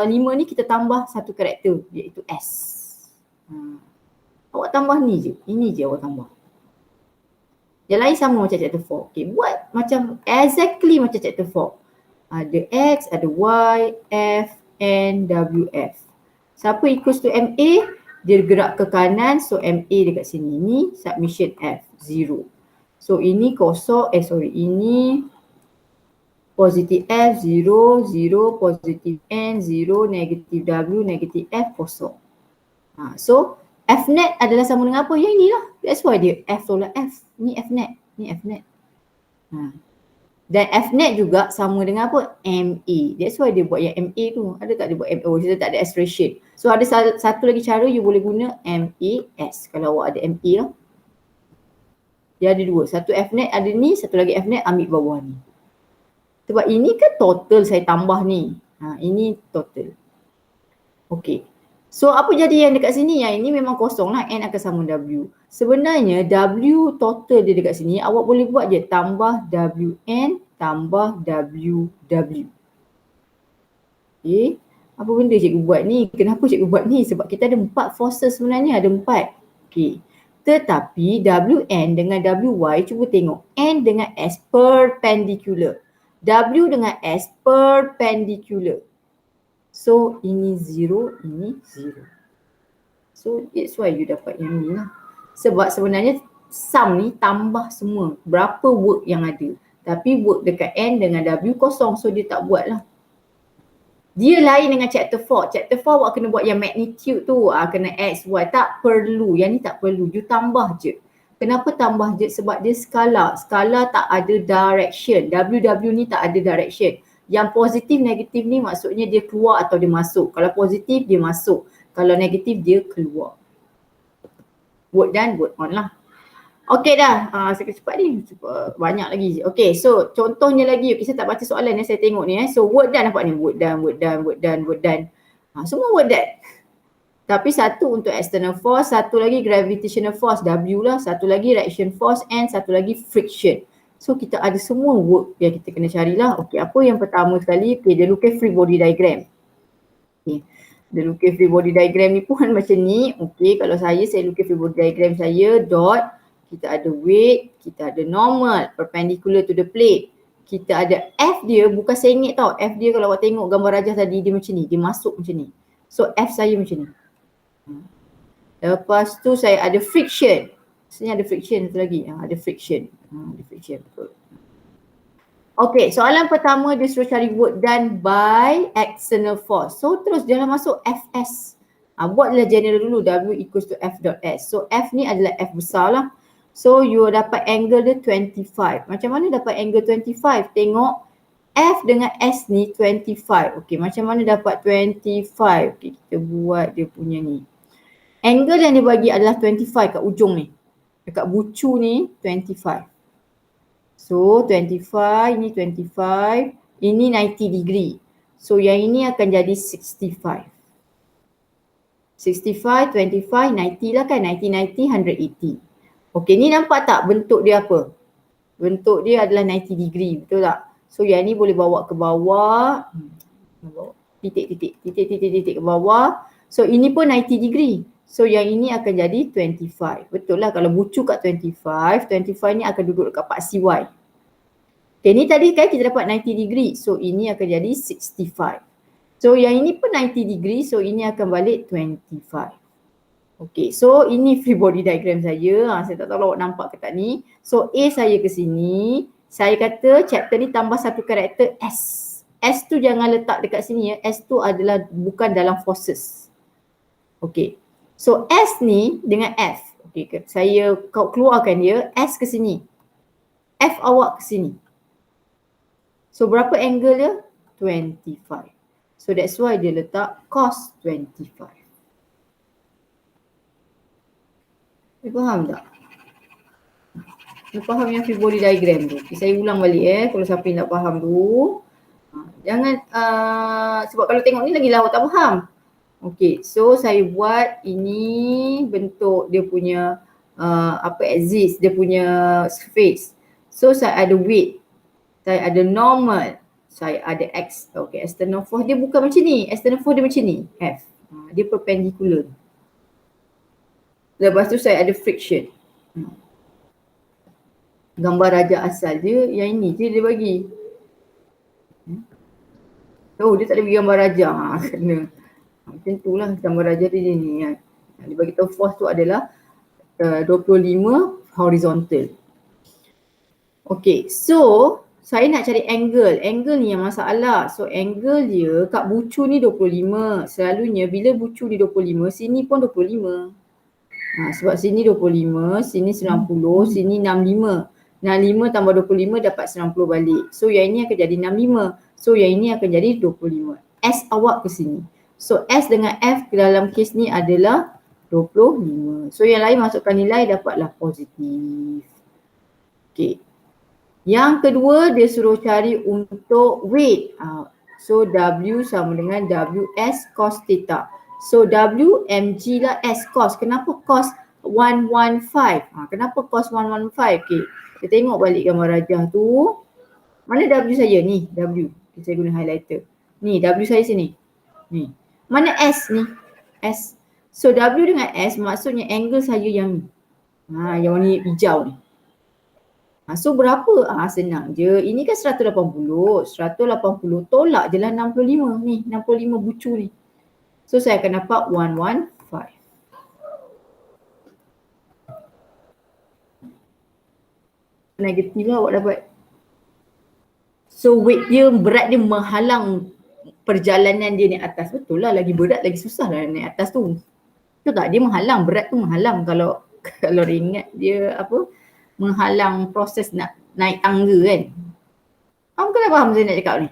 5 ni kita tambah satu karakter iaitu S. Awak tambah ni je. Ini je awak tambah. Yang lain sama macam chapter 4. Okey, buat macam exactly macam chapter 4. Ada X, ada Y, F, N, W, F. Siapa equals to MA, dia gerak ke kanan, so MA dekat sini. Ini submission F, 0. So ini kosong, ini positif F, 0, 0, positif N, 0, negatif W, negatif F, kosong. So Fnet adalah sama dengan apa? Yang inilah. That's why dia F tolak F. Ni Fnet. Ni Fnet. Dan Fnet juga sama dengan apa? MA. That's why dia buat yang MA tu. Ada tak dia buat MA? Dia tak ada expression. So ada satu lagi cara you boleh guna MAS. Kalau awak ada MA lah. Dia ada dua. Satu Fnet ada ni, satu lagi Fnet ambil bawah ni. Sebab ini kan total saya tambah ni. Ini total. Okay. So apa jadi yang dekat sini? Yang ini memang kosong lah. N akan sama W. Sebenarnya W total dia dekat sini. Awak boleh buat je tambah WN tambah WW. Okay. Apa benda cikgu buat ni? Kenapa cikgu buat ni? Sebab kita ada 4 forces sebenarnya. Ada 4. Okay. Tetapi WN dengan WY, cuba tengok. N dengan S perpendicular. W dengan S perpendicular. So ini 0, ini 0. So that's why you dapat yang ni lah. Sebab sebenarnya sum ni tambah semua. Berapa work yang ada. Tapi work dekat N dengan W kosong. So dia tak buat lah. Dia lain dengan chapter 4. Chapter 4 awak kena buat yang magnitude tu. Kena X, Y. Tak perlu. Yang ni tak perlu. You tambah je. Kenapa tambah je? Sebab dia skala. Skala tak ada direction. WW ni tak ada direction. Yang positif, negatif ni maksudnya dia keluar atau dia masuk. Kalau positif, dia masuk. Kalau negatif, dia keluar. Word done, word on lah. Okay dah. Saya cepat ni. Banyak lagi. Okay, so contohnya lagi. Okay, saya tak baca soalan yang saya tengok ni. So word done nampak ni. Word done, word done, word done, word done. Semua word done. Tapi satu untuk external force, satu lagi gravitational force W lah, satu lagi reaction force and satu lagi friction. So kita ada semua work yang kita kena carilah. Okey, apa yang pertama sekali? Okey, dia lukis free body diagram. Okey. Dia lukis free body diagram ni pun macam ni. Okey, kalau saya lukis free body diagram saya dot, kita ada weight, kita ada normal perpendicular to the plate. Kita ada F dia, bukan sengit tau. F dia kalau awak tengok gambar rajah tadi dia macam ni, dia masuk macam ni. So F saya macam ni. Lepas tu saya ada friction. Sini ada friction satu lagi. Ada friction. Ada friction betul. Okay, soalan pertama dia suruh cari work done by external force. So terus jangan masuk Fs. Buatlah general dulu. W equals to F dot S. So F ni adalah F besar lah. So you dapat angle dia 25. Macam mana dapat angle 25? Tengok F dengan S ni 25. Okay, macam mana dapat 25? Okay, kita buat dia punya ni. Angle yang dia bagi adalah 25 kat ujung ni. Dekat bucu ni 25. So 25, ini 25, ini 90 degree. So yang ini akan jadi 65. 65, 25, 90 lah kan. 90, 90, 180. Okay, ni nampak tak bentuk dia apa? Bentuk dia adalah 90 degree, betul tak? So yang ni boleh bawa ke bawah. Titik ke bawah. So ini pun 90 degree. So yang ini akan jadi 25. Betul lah kalau bucu kat 25, 25 ni akan duduk dekat part CY. Okay, ni tadi kan kita dapat 90 degree. So ini akan jadi 65. So yang ini pun 90 degree. So ini akan balik 25. Okay, so ini free body diagram saya. Saya tak tahu awak nampak ke tak ni. So A saya ke sini. Saya kata chapter ni tambah satu karakter S. S tu jangan letak dekat sini ya. S tu adalah bukan dalam forces. Okay. So S ni dengan F. Okay, saya keluarkan dia. S ke sini. F awak ke sini. So berapa angle dia? 25. So that's why dia letak cos 25. Faham tak? Faham yang free body diagram tu? Okay, saya ulang balik kalau siapa yang tak faham tu. Jangan, sebab kalau tengok ni lagi lah awak tak faham. Okay, so saya buat ini bentuk dia punya exist, dia punya surface. So saya ada weight, saya ada normal, saya ada x. Okay, external force dia bukan macam ni, external force dia macam ni, F. Dia perpendicular. Lepas tu saya ada friction. Gambar rajah asal dia yang ini je dia bagi. Oh, dia tak ada bagi gambar rajah. Kena. Macam tu lah gambar rajah dia ni. Dia bagi tahu force tu adalah 25 horizontal. Okay, so saya nak cari angle. Angle ni yang masalah. So angle dia kat bucu ni 25. Selalunya bila bucu ni 25, sini pun 25. Sebab sini 25, sini 90, sini 65. 65 tambah 25 dapat 90 balik. So yang ini akan jadi 65. So yang ini akan jadi 25. S awak ke sini. So S dengan F ke dalam kes ni adalah 25. So yang lain masukkan nilai dapatlah positif. Okay. Yang kedua dia suruh cari untuk weight. So W sama dengan WS cos theta. So W mg lah S cos. Kenapa cos 115? Kenapa cos 115? Okay. Kita tengok balik gambar rajah tu. Mana W saya ni? W. Saya guna highlighter. Ni W saya sini. Ni. Mana S ni? S. So W dengan S maksudnya angle saya yang ni. Yang ni hijau ni. So berapa? Senang je. Ini kan 180. 180 tolak je lah 65 ni. 65 bucu ni. So saya akan dapat 115. Negatif lah awak dapat. So weight dia, berat dia menghalang perjalanan dia naik atas. Betul lah, lagi berat lagi susah lah naik atas tu. Betul tak? Dia menghalang, berat tu menghalang kalau ingat dia apa, menghalang proses nak naik tangga kan. Kamu kena faham saya nak cakap ni.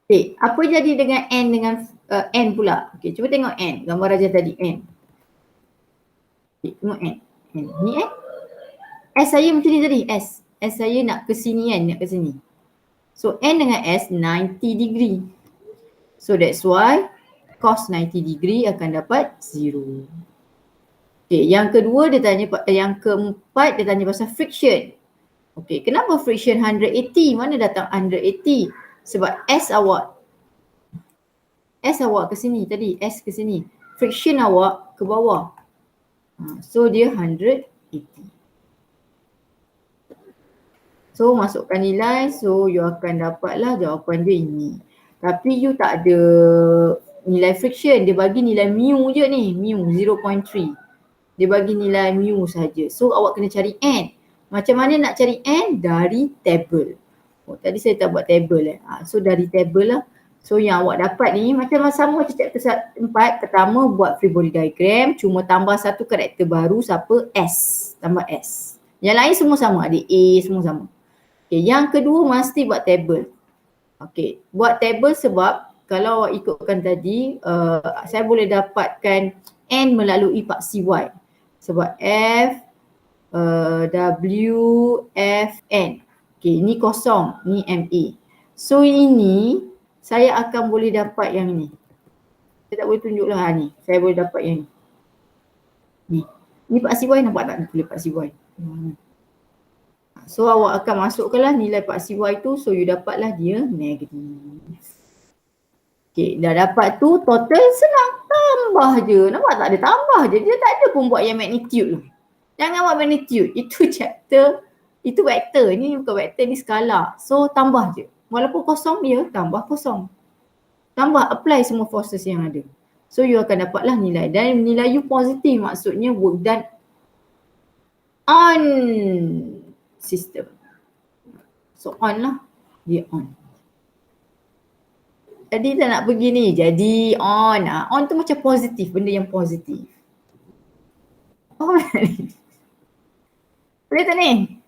Okay, apa jadi dengan N dengan N pula? Okay, cuba tengok N, gambar rajah tadi N. Okay, tengok N. Ni N. S saya macam ni tadi, S. S saya nak ke sini kan, nak ke sini. So N dengan S 90 degree. So that's why cos 90 degree akan dapat 0. Okay, yang kedua dia tanya, yang keempat dia tanya pasal friction. Okay, kenapa friction 180? Mana datang 180? Sebab S awak ke sini tadi, S ke sini. Friction awak ke bawah. So dia 180. So masukkan nilai, so you akan dapatlah jawapan dia ini. Tapi you tak ada nilai friction, dia bagi nilai mu je ni, mu 0.3. Dia bagi nilai mu saja. So awak kena cari N. Macam mana nak cari N? Dari table. Tadi saya tak buat table So dari table lah. So yang awak dapat ni macam sama macam chapter 4. Pertama buat free body diagram, cuma tambah satu karakter baru, siapa? S. Tambah S. Yang lain semua sama, ada A semua sama. Okay, yang kedua mesti buat table. Okay, buat table sebab kalau awak ikutkan tadi, saya boleh dapatkan N melalui paksi Y. Sebab F, W, F, N. Okay, ni kosong, ni MA. So ini, saya akan boleh dapat yang ni. Saya tak boleh tunjuk lah ni. Saya boleh dapat yang ni. Ni paksi Y, nampak tak? Ni boleh paksi Y. So awak akan masukkanlah nilai paksi Y tu, so you dapatlah dia negatif. Okay, dah dapat tu total senang, tambah je. Nampak tak, ada tambah je, dia tak ada pun buat yang magnitude tu. Jangan buat magnitude, itu chapter, itu vektor, ni bukan vektor, ni skala. So tambah je, walaupun kosong dia tambah kosong. Tambah, apply semua forces yang ada. So you akan dapatlah nilai, dan nilai you positif, maksudnya work done on system. So on lah, dia on. Jadi tak nak pergi ni, jadi on. On tu macam positif, benda yang positif. Oh, boleh tak ni?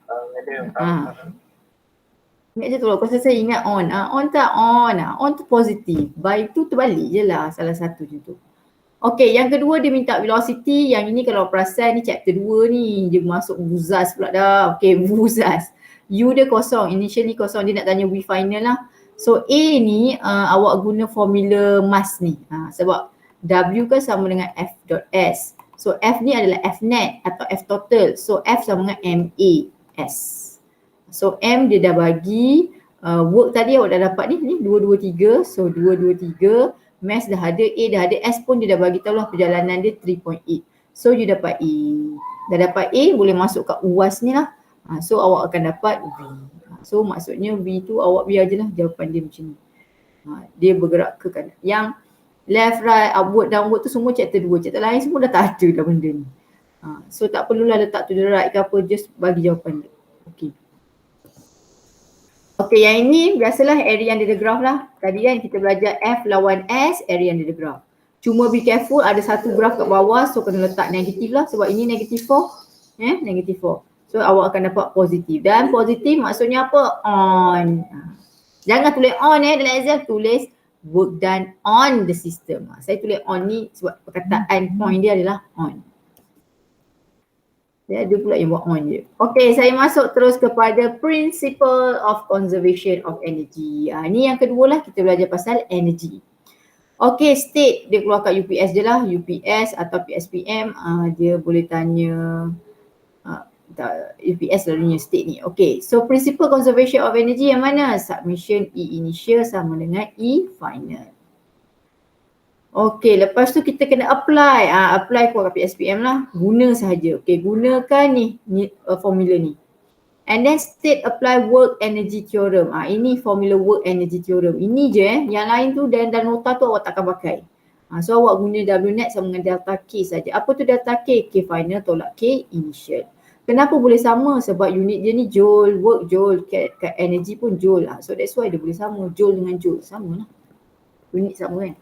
Ingat je tu lah, kuasa saya ingat on. On tak on. On tu positif. By tu terbalik je lah, salah satu je tu. Okay, yang kedua dia minta velocity. Yang ini kalau perasan ni chapter 2 ni. Dia masuk Vuzas pula dah. Okay, Vuzas. U dia kosong, initially kosong. Dia nak tanya V final lah. So A ni awak guna formula mass ni. Sebab W kan sama dengan F dot S. So F ni adalah F net atau F total. So F sama dengan MAS. So M dia dah bagi work tadi awak dah dapat ni 223. So 223, mass dah ada, A dah ada, S pun dia dah bagi tahu lah perjalanan dia 3.8. So you dapat A. Dah dapat A, boleh masuk kat UAS ni lah. So awak akan dapat V. So maksudnya V tu awak biar je lah jawapan dia macam ni. Dia bergerak ke kanan. Yang left, right, upward, downward tu semua chapter 2. Chapter lain semua dah tak ada dah benda ni. So tak perlulah letak to the right ke apa, just bagi jawapan dia. Okay. Okay, yang ini biasalah area under the graph lah. Tadi kan kita belajar F lawan S, area under the graph. Cuma be careful, ada satu graph kat bawah, so kena letak negatif lah sebab ini negatif 4. Negatif 4. So awak akan dapat positif. Dan positif maksudnya apa? On. Jangan tulis on dalam exam, tulis work done on the system. Saya tulis on ni sebab perkataan point dia adalah on. Dia ada pula yang buat on je. Okay, saya masuk terus kepada principle of conservation of energy. Ni yang kedua lah, kita belajar pasal energy. Okay, state dia keluar kat UPS je lah. UPS atau PSPM, dia boleh tanya UPS selalunya state ni. Okay, so principle conservation of energy yang mana? Submission E initial sama dengan E final. Okay, lepas tu kita kena apply. Apply keluar kat PSPM lah. Guna sahaja. Okay, gunakan ni formula ni. And then state apply work energy theorem. Ini formula work energy theorem. Ini je Yang lain tu dan nota tu awak takkan pakai. So awak guna W net sama dengan delta K saja. Apa tu delta K? K final tolak K initial. Kenapa boleh sama? Sebab unit dia ni joule, work joule, kat energy pun joule. So that's why dia boleh sama. Joule dengan joule sama lah. Unit sama kan.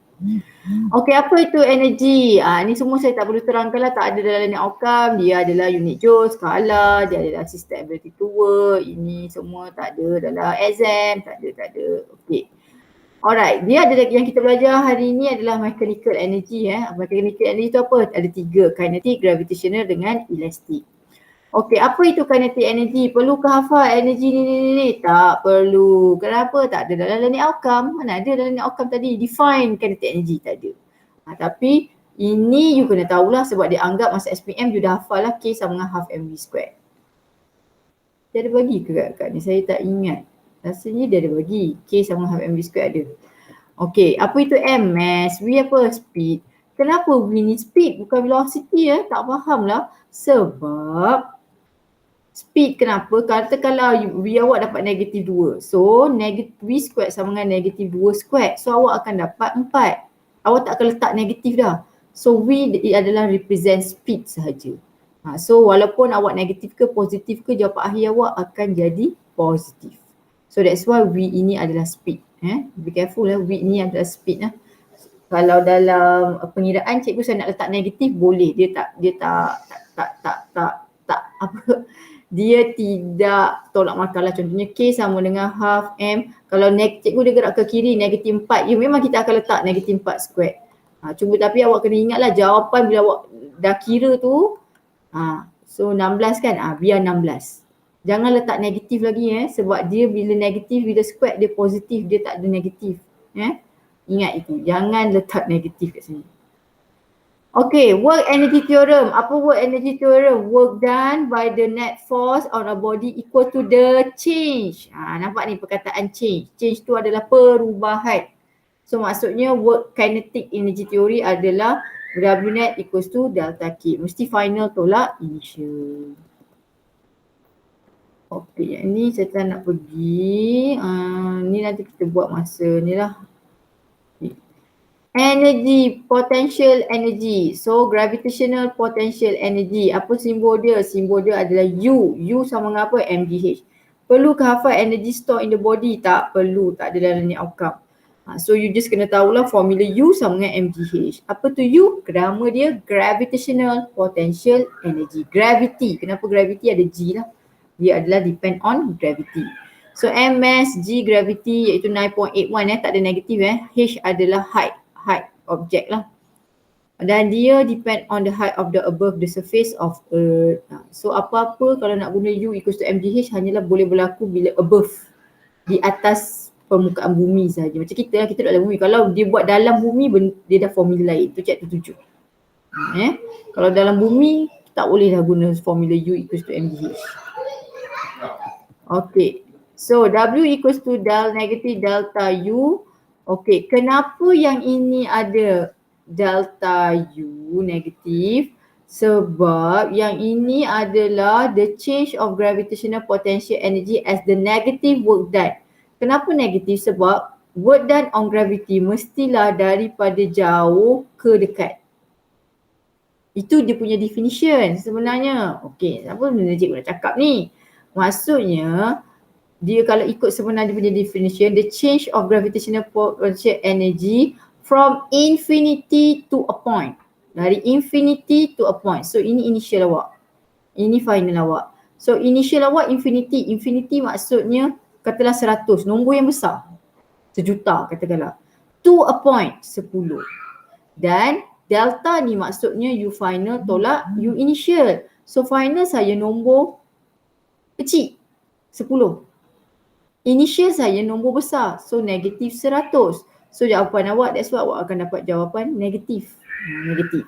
Okay, apa itu energy? Ni semua saya tak perlu terangkan lah, tak ada dalam learning outcome. Dia adalah unit joule, skala, dia adalah system ability to work. Ini semua tak ada dalam exam, tak ada. Okay. Alright, dia ada yang kita belajar hari ni adalah mechanical energy. Mechanical energy tu apa? Ada 3, kinetic, gravitational dengan elastic. Okay, apa itu kinetic energy? Perlukah hafal energy ni? Tak perlu. Kenapa? Tak ada dalam learning outcome. Mana ada dalam learning outcome tadi? Define kinetic energy, tak ada. Tapi ini you kena tahulah sebab dia anggap masa SPM you dah hafal lah K sama dengan half mv squared. Dia ada bagi ke kat ni? Saya tak ingat. Rasanya dia ada bagi. K sama half mv squared ada. Okay, apa itu M? Mass. V apa? Speed. Kenapa V ni speed? Bukan velocity Tak faham lah. Sebab speed kenapa? Katakanlah V awak dapat negatif 2. So negatif V squared sama dengan negatif 2 squared. So awak akan dapat 4. Awak tak akan letak negatif dah. So V adalah represent speed sahaja. So walaupun awak negatif ke positif ke, jawapan akhir awak akan jadi positif. So that's why V ini adalah speed. Be careful lah, V ini adalah speed lah. Kalau dalam pengiraan cikgu saya nak letak negatif boleh. Dia tidak tolak markah lah. Contohnya K sama dengan half M. Kalau cikgu dia gerak ke kiri negatif 4, memang kita akan letak negatif 4 square. Cuma tapi awak kena ingatlah jawapan bila awak dah kira tu. So 16 kan, biar 16. Jangan letak negatif lagi sebab dia bila negatif, bila square dia positif, dia tak ada negatif. Ingat itu, jangan letak negatif kat sini. Okay, work energy theorem. Apa work energy theorem? Work done by the net force on a body equal to the change. Nampak ni perkataan change. Change tu adalah perubahan. So maksudnya work kinetic energy theory adalah W net equals to delta K. Mesti final tolak initial. Okay, yang ni saya tak nak pergi. Ni nanti kita buat masa ni lah. Energy, potential energy. So gravitational potential energy. Apa simbol dia? Simbol dia adalah U. U sama dengan apa? mgh. Perlukah hafal energy store in the body? Tak perlu. Tak ada dalam ni outcome. So you just kena tahulah formula U sama dengan mgh. Apa tu U? Grammar dia gravitational potential energy. Gravity. Kenapa gravity? Ada G lah. Dia adalah depend on gravity. So M mass, G gravity iaitu 9.81 tak ada negatif H adalah height object lah. Dan dia depend on the height of the above the surface of earth. So apa-apa kalau nak guna U equals to mgh hanyalah boleh berlaku bila above, di atas permukaan bumi saja. Macam kita lah, kita duduk dalam bumi. Kalau dia buat dalam bumi, dia dah formula lain. Itu chapter 7. Kalau dalam bumi tak boleh dah guna formula U equals to mgh. Okay. So W equals to del negatif delta U. Okay. Kenapa yang ini ada delta U negatif? Sebab yang ini adalah the change of gravitational potential energy as the negative work done. Kenapa negatif? Sebab work done on gravity mestilah daripada jauh ke dekat. Itu dia punya definition sebenarnya. Okey, apa benda Cik nak cakap ni? Maksudnya, dia kalau ikut sebenarnya punya definition, the change of gravitational potential energy from infinity to a point. Dari infinity to a point. So ini initial awak. Ini final awak. So initial awak infinity. Infinity maksudnya katalah 100, nombor yang besar. 1,000,000 katakanlah. To a point, 10. Dan delta ni maksudnya U final tolak U initial. So final saya nombor kecil, 10. Initial saya nombor besar, so negatif 100. So jawapan awak, that's why awak akan dapat jawapan negatif. Negatif.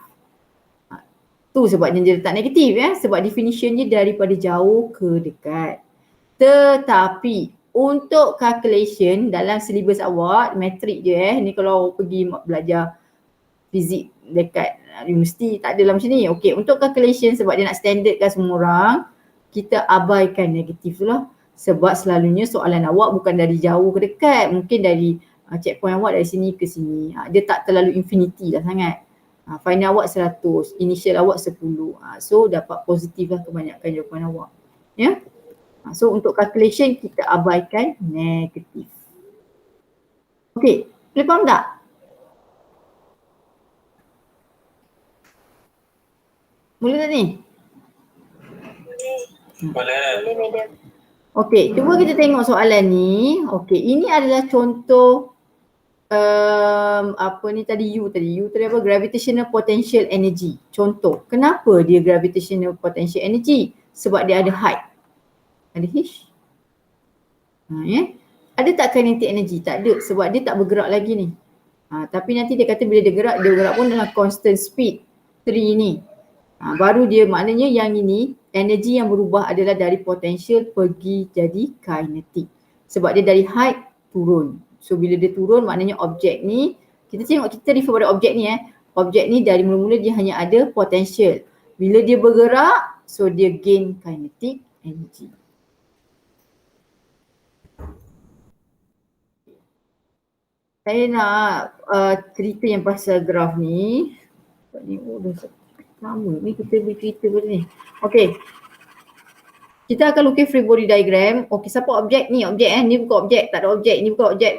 Tu sebabnya dia letak negatif ya, sebab definition dia daripada jauh ke dekat. Tetapi untuk calculation dalam syllabus awak, matrik je ni kalau pergi belajar fizik dekat universiti tak adalah macam ni. Okey, untuk calculation sebab dia nak standardkan semua orang, kita abaikan negatif tu lah. Sebab selalunya soalan awak bukan dari jauh ke dekat, mungkin dari checkpoint awak dari sini ke sini. Dia tak terlalu infinity lah sangat. Final awak 100, initial awak 10. So dapat positif lah kebanyakan jawapan awak. Ya. So untuk calculation kita abaikan negatif. Okey, boleh faham tak? Boleh tak ni? Boleh. Boleh, madam. Okey, cuba kita tengok soalan ni. Okey, ini adalah contoh apa ni tadi U tadi apa? Gravitational potential energy. Contoh, kenapa dia gravitational potential energy? Sebab dia ada height. Ada H. Ya. Ada tak kinetic energy? Tak ada sebab dia tak bergerak lagi ni. Tapi nanti dia kata bila dia gerak pun dalam constant speed 3 ni. Baru dia maknanya yang ini energi yang berubah adalah dari potential pergi jadi kinetic. Sebab dia dari height turun. So bila dia turun maknanya objek ni, kita tengok kita refer pada objek ni Objek ni dari mula-mula dia hanya ada potential. Bila dia bergerak, so dia gain kinetic energy. Saya nak cerita yang pasal graf ni. Ni dah lama ni kita bercerita pada ni. Okey. Kita akan lukis free body diagram. Okey, siapa objek ni? Objek ni bukan objek, tak ada objek. Ni bukan objek,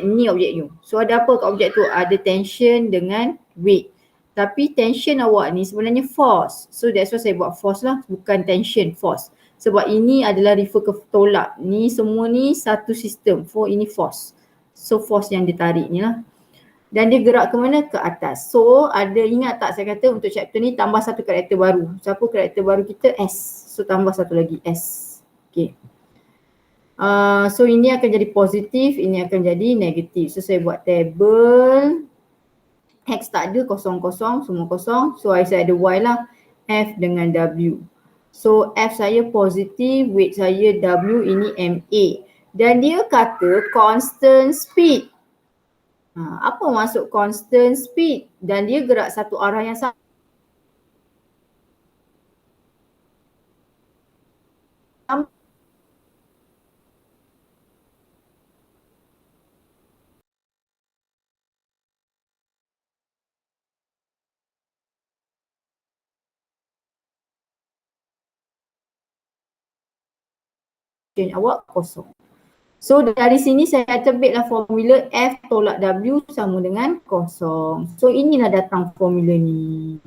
ni objek you. So ada apa kat objek tu? Ada tension dengan weight. Tapi tension awak ni sebenarnya force. So that's why saya buat force lah, bukan tension, force. Sebab ini adalah refer ke tolak. Ni semua ni satu sistem. Ini force. So force yang ditarik ni lah. Dan dia gerak ke mana? Ke atas. So ada ingat tak saya kata untuk chapter ni tambah satu karakter baru. Siapa karakter baru kita? S. So tambah satu lagi S. Okay. So ini akan jadi positif, ini akan jadi negatif. So saya buat table. X tak ada, kosong-kosong, semua kosong. So saya ada Y lah. F dengan W. So F saya positif, weight saya W, ini MA. Dan dia kata constant speed. Apa maksud constant speed? Dan dia gerak satu arah yang sama. Awak kosong. So dari sini saya terbitlah formula F tolak W sama dengan kosong. So inilah datang formula ni.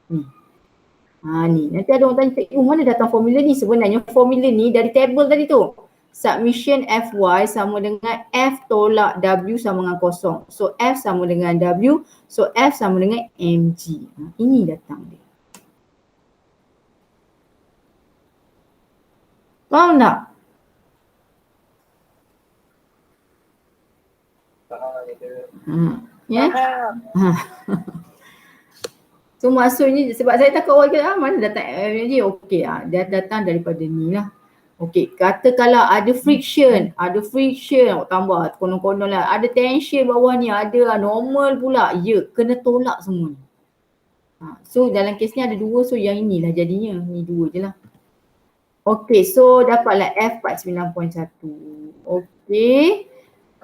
Ni. Nanti ada orang tanya, mana datang formula ni? Sebenarnya formula ni dari table tadi tu. Submission Fy sama dengan F tolak W sama dengan kosong. So F sama dengan W. So F sama dengan mg. Ini datang dia. Faham tak? Ya? So maksudnya sebab saya takut awal kata mana datang energy, okey dia datang daripada ni lah. Okey, katakanlah ada friction, tambah konon-konon lah, ada tension bawah ni, ada normal pula, ya kena tolak semua ni. So dalam kes ni ada dua, so yang inilah jadinya, ni dua je lah. Okey, so dapatlah F 49.1. Okey.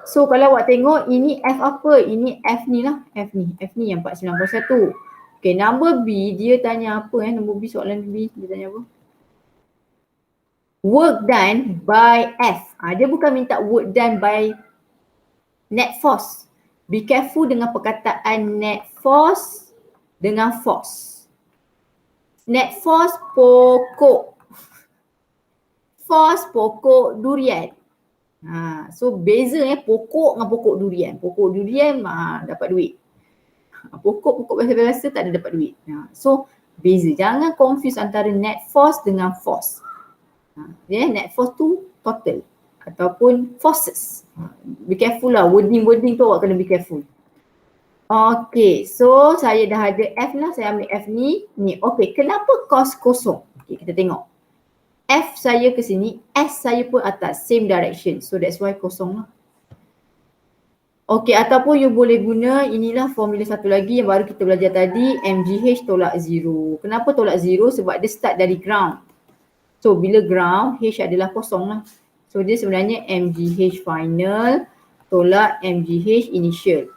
So kalau awak tengok ini F apa? Ini F ni lah, F ni yang 49.1. Okey, number B dia tanya apa nombor B, soalan B dia tanya apa? Work done by F. Dia bukan minta work done by net force. Be careful dengan perkataan net force dengan force. Net force pokok. Force pokok durian. So beza pokok dengan pokok durian. Pokok durian dapat duit. Pokok biasa-biasa tak ada dapat duit. So beza. Jangan confuse antara net force dengan force. Net force tu total ataupun forces. Be careful lah, wording tu awak kena be careful. Okay, so saya dah ada F lah, saya ambil F ni. Okay, kenapa cos kosong? Okay, kita tengok. F saya ke sini, S saya pun atas, same direction. So that's why kosong lah. Okay, ataupun you boleh guna inilah formula satu lagi yang baru kita belajar tadi, MGH tolak 0. Kenapa tolak 0? Sebab dia start dari ground. So bila ground, H adalah kosong lah. So dia sebenarnya MGH final tolak MGH initial.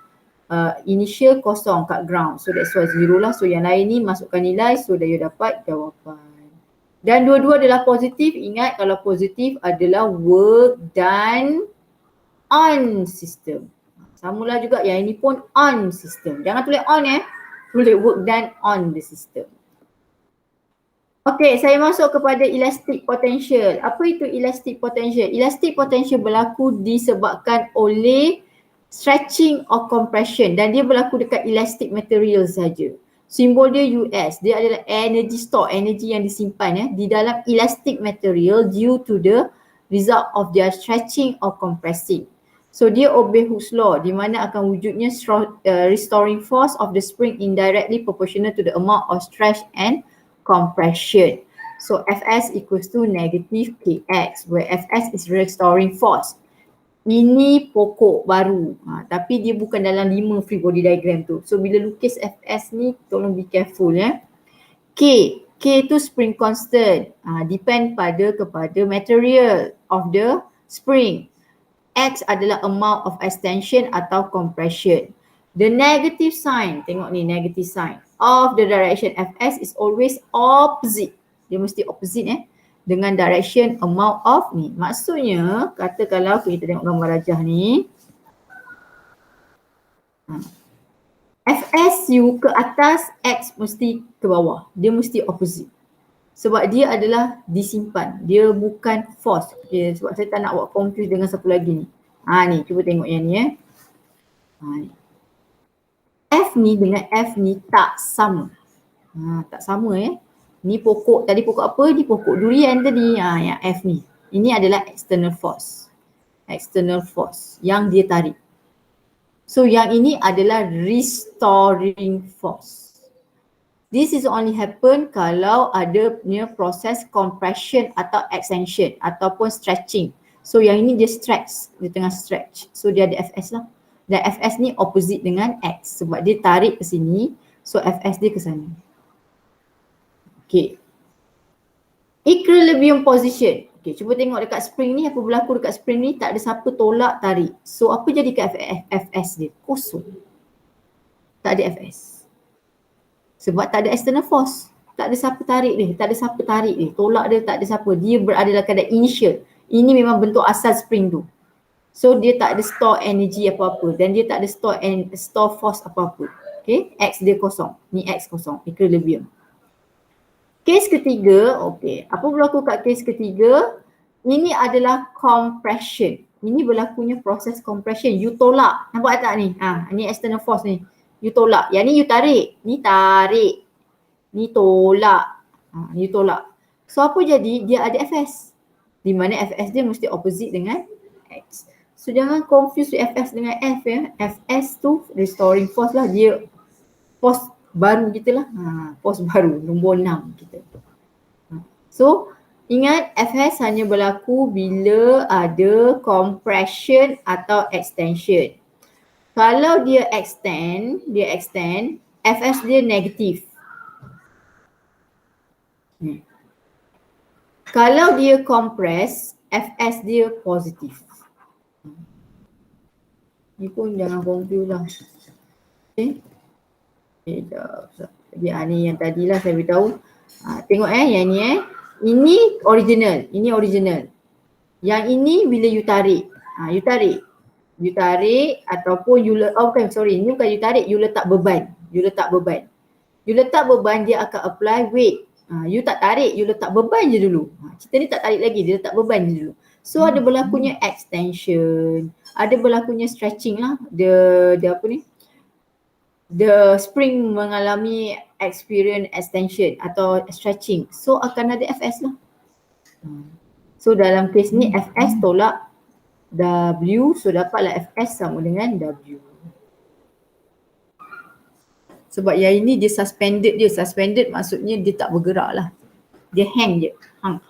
Initial kosong kat ground. So that's why 0 lah. So yang lain ni masukkan nilai, so you dapat jawapan. Dan dua-dua adalah positif. Ingat kalau positif adalah work done on system. Samalah juga yang ini pun on system. Jangan tulis on tulis work done on the system. Okay, saya masuk kepada elastic potential. Apa itu elastic potential? Elastic potential berlaku disebabkan oleh stretching or compression dan dia berlaku dekat elastic material saja. Simbol dia US. Dia adalah energy store, energy yang disimpan di dalam elastic material due to the result of their stretching or compressing. So dia obey Hooke's law di mana akan wujudnya restoring force of the spring indirectly proportional to the amount of stretch and compression. So Fs equals to negative Kx where Fs is restoring force. Ini pokok baru tapi dia bukan dalam 5 free body diagram tu. So bila lukis Fs ni tolong be careful K tu spring constant, depend kepada material of the spring. X adalah amount of extension atau compression. The negative sign, tengok ni negative sign of the direction Fs is always opposite. Dia mesti opposite dengan direction amount of ni. Maksudnya kata kalau kita tengok gambar rajah ni. FSU ke atas, X mesti ke bawah. Dia mesti opposite. Sebab dia adalah disimpan. Dia bukan force. Okay, sebab saya tak nak buat confuse dengan satu lagi ni. Ni cuba tengok yang ni ni. F ni dengan F ni tak sama. Tak sama Ni pokok, tadi pokok apa? Ni pokok durian tadi. Yang F ni. Ini adalah external force. External force yang dia tarik. So yang ini adalah restoring force. This is only happen kalau ada punya proses compression atau extension ataupun stretching. So yang ini dia stretch, dia tengah stretch. So dia ada Fs lah. Dan Fs ni opposite dengan X sebab dia tarik ke sini. So Fs dia ke sana. Okay. Equilibrium position. Okay, cuba tengok dekat spring ni, apa berlaku dekat spring ni, tak ada siapa tolak tarik. So apa jadi kat Fs dia? Kosong. Tak ada Fs. Sebab tak ada external force. Tak ada siapa tarik dia, tak ada siapa tarik dia. Tolak dia tak ada siapa. Dia berada dalam keadaan initial. Ini memang bentuk asal spring tu. So dia tak ada store energy apa-apa dan dia tak ada store force apa-apa. Okay, X dia kosong. Ni X kosong, equilibrium. Kes ketiga, okay. Apa berlaku kat kes ketiga? Ini adalah compression. Ini berlakunya proses compression. You tolak. Nampak tak ni? Ni external force ni. You tolak. Yang ni you tarik. Ni tarik. Ni tolak. Ni tolak. So apa jadi? Dia ada Fs. Di mana Fs dia mesti opposite dengan X. So jangan confuse Fs dengan F Fs tu restoring force lah. Dia force baru kita lah. Force baru, nombor 6 kita. So, ingat Fs hanya berlaku bila ada compression atau extension. Kalau dia extend, Fs dia negatif. Kalau dia compress, Fs dia positif. Ni pun jangan confuse lah. Okay. Jadi ni yang tadilah saya beritahu. Tengok yang ni ini original, ini original. Yang ini bila you tarik. You tarik ataupun you ini bukan you tarik, you letak beban. You letak beban dia akan apply weight. You tak tarik, you letak beban je dulu. Kita ni tak tarik lagi, dia letak beban je dulu. So ada berlakunya extension, ada berlakunya stretching lah. Dia apa ni? The spring mengalami experience extension atau stretching. So akan ada Fs lah. So dalam kes ni Fs tolak W, so dapatlah Fs sama dengan W. Sebab yang ini dia suspended, maksudnya dia tak bergerak lah. Dia hang je, hang.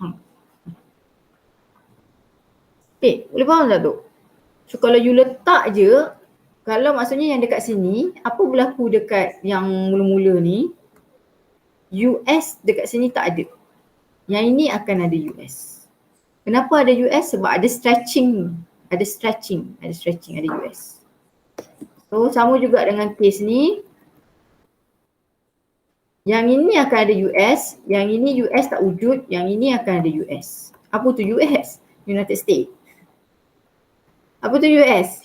Okay, boleh faham tak tu? So kalau you letak je, kalau maksudnya yang dekat sini, apa berlaku dekat yang mula-mula ni, US dekat sini tak ada. Yang ini akan ada US. Kenapa ada US? Sebab ada stretching, ada US. So sama juga dengan case ni. Yang ini akan ada US, yang ini US tak wujud, yang ini akan ada US. Apa tu US? United States. Apa tu US?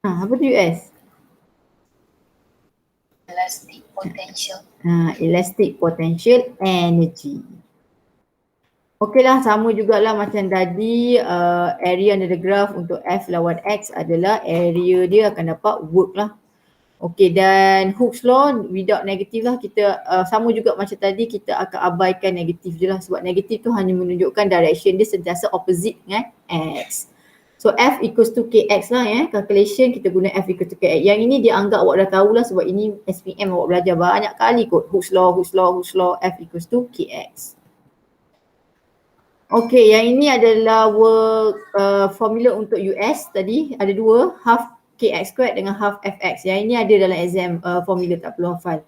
Apa tu US? Elastic potential. Elastic potential energy. Okey lah, sama jugalah macam tadi area under the graph untuk F lawan X adalah area dia akan dapat work lah. Okey, dan Hooke's law without negatif lah, kita sama juga macam tadi, kita akan abaikan negatif je lah sebab negatif tu hanya menunjukkan direction dia sentiasa opposite dengan X. So F equals to Kx lah calculation kita guna F equals to Kx. Yang ini dia anggap awak dah tahulah sebab ini SPM awak belajar banyak kali kot. Hooke's law, F equals to Kx. Okey, yang ini adalah work formula untuk US tadi, ada dua, half Kx squared dengan half Fx. Yang ini ada dalam exam formula, tak perlu hafal.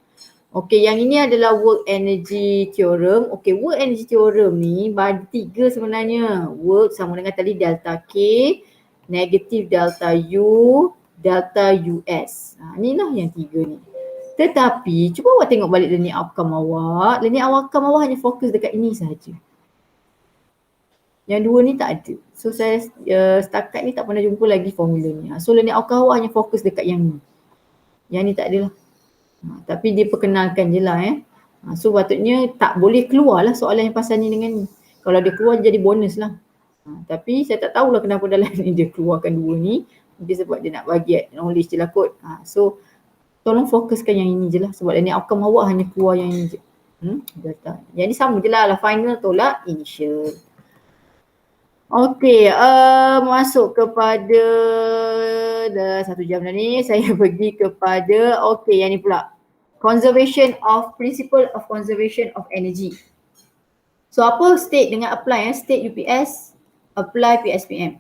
Okey, yang ini adalah work energy theorem. Okey, work energy theorem ni bagi 3 sebenarnya. Work sama dengan tadi delta K, negatif delta U, delta US. Inilah yang 3 ni. Tetapi cuba awak tengok balik learning outcome awak. Learning outcome awak hanya fokus dekat ini sahaja. Yang 2 ni tak ada. So saya setakat ni tak pernah jumpa lagi formula ni. So learning outcome awak hanya fokus dekat yang ni. Yang ni tak ada lah. Tapi dia perkenalkan je lah So patutnya tak boleh keluar lah soalan yang pasal ni dengan ni. Kalau dia keluar jadi bonus lah. Tapi saya tak tahulah kenapa dalam ni dia keluarkan 2 ni. Mungkin sebab dia nak bagi knowledge je lah kot. So tolong fokuskan yang ini je lah. Sebab learning outcome awak hanya keluar yang ini je. Data. Yang ni sama je lah final tolak initial. Okey, masuk kepada dah 1 jam dah ni. Saya pergi kepada yang ni pula. Principle of conservation of energy. So apa state dengan apply state UPS, apply PSPM.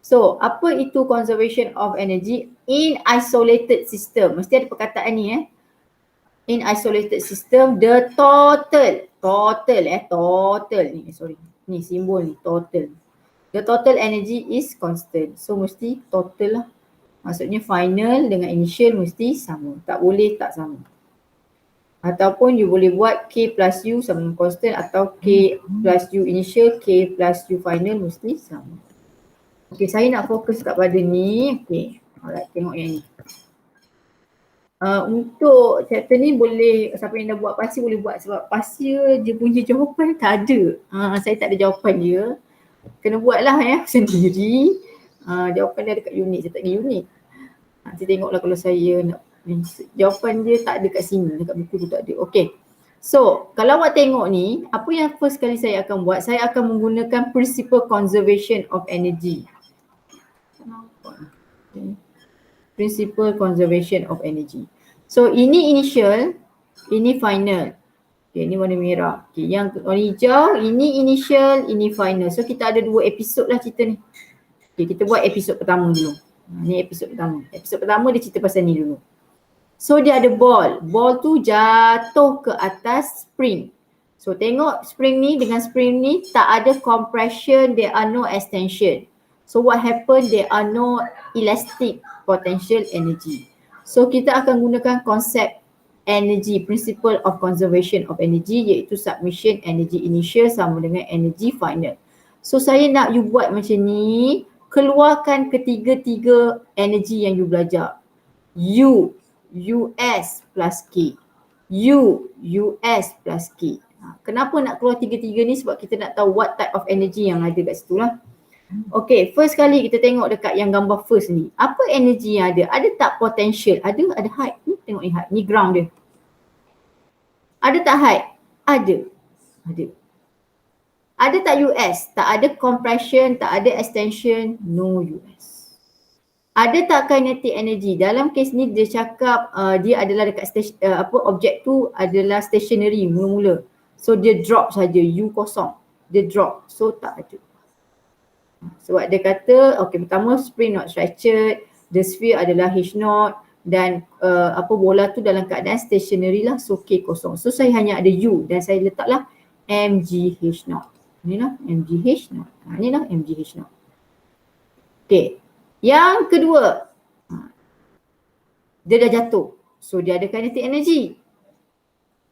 So apa itu conservation of energy in isolated system? Mesti ada perkataan ni In isolated system, the total ni, sorry. Ni simbol ni, total. The total energy is constant. So mesti total lah. Maksudnya final dengan initial mesti sama. Tak boleh tak sama. Ataupun you boleh buat K plus U sama dengan constant atau K plus U initial, K plus U final mesti sama. Okay, saya nak fokus kat pada ni. Okay, alright, tengok yang ni. Untuk chapter ni boleh, siapa yang dah buat pasir boleh buat sebab pasir dia punya jawapan tak ada. Saya tak ada jawapan dia. Kena buat lah sendiri. Jawapan dia ada kat unit, saya tak ada unit. Saya tengoklah kalau saya nak, jawapan dia tak ada kat sini, dekat buku tu tak ada. Okay. So, kalau awak tengok ni, apa yang first kali saya akan buat, saya akan menggunakan principle conservation of energy. Okay. Principle conservation of energy. So ini initial, ini final. Okay, ini warna merah. Okay, yang warna hijau, ini initial, ini final. So kita ada 2 episod lah cerita ni. Okay, kita buat episod pertama dulu. Ni episod pertama. Episod pertama dia cerita pasal ni dulu. So dia ada ball. Ball tu jatuh ke atas spring. So tengok spring ni dengan spring ni tak ada compression, there are no extension. So what happen? There are no elastic potential energy. So kita akan gunakan konsep energy, principle of conservation of energy, iaitu submission energy initial sama dengan energy final. So saya nak you buat macam ni, keluarkan ketiga-tiga energy yang you belajar. U, US plus K. U, US plus K. Kenapa nak keluar tiga-tiga ni? Sebab kita nak tahu what type of energy yang ada kat situ lah. Okay, first kali kita tengok dekat yang gambar first ni. Apa energy yang ada? Ada tak potential? Ada height. Ni tengok ni height. Ni ground dia. Ada tak height? Ada. Ada tak US? Tak ada compression, tak ada extension, no US. Ada tak kinetic energy? Dalam kes ni dia cakap dia adalah dekat objek tu adalah stationary mula-mula. So dia drop saja, U kosong. Dia drop. So tak ada. Sebab dia kata pertama spring not structured, the sphere adalah H naught dan bola tu dalam keadaan stationary lah, so K kosong. So saya hanya ada U dan saya letaklah mgh naught. Inilah mgh naught. Inilah mgh naught. Okay. Yang kedua, dia dah jatuh. So dia ada kinetic energy.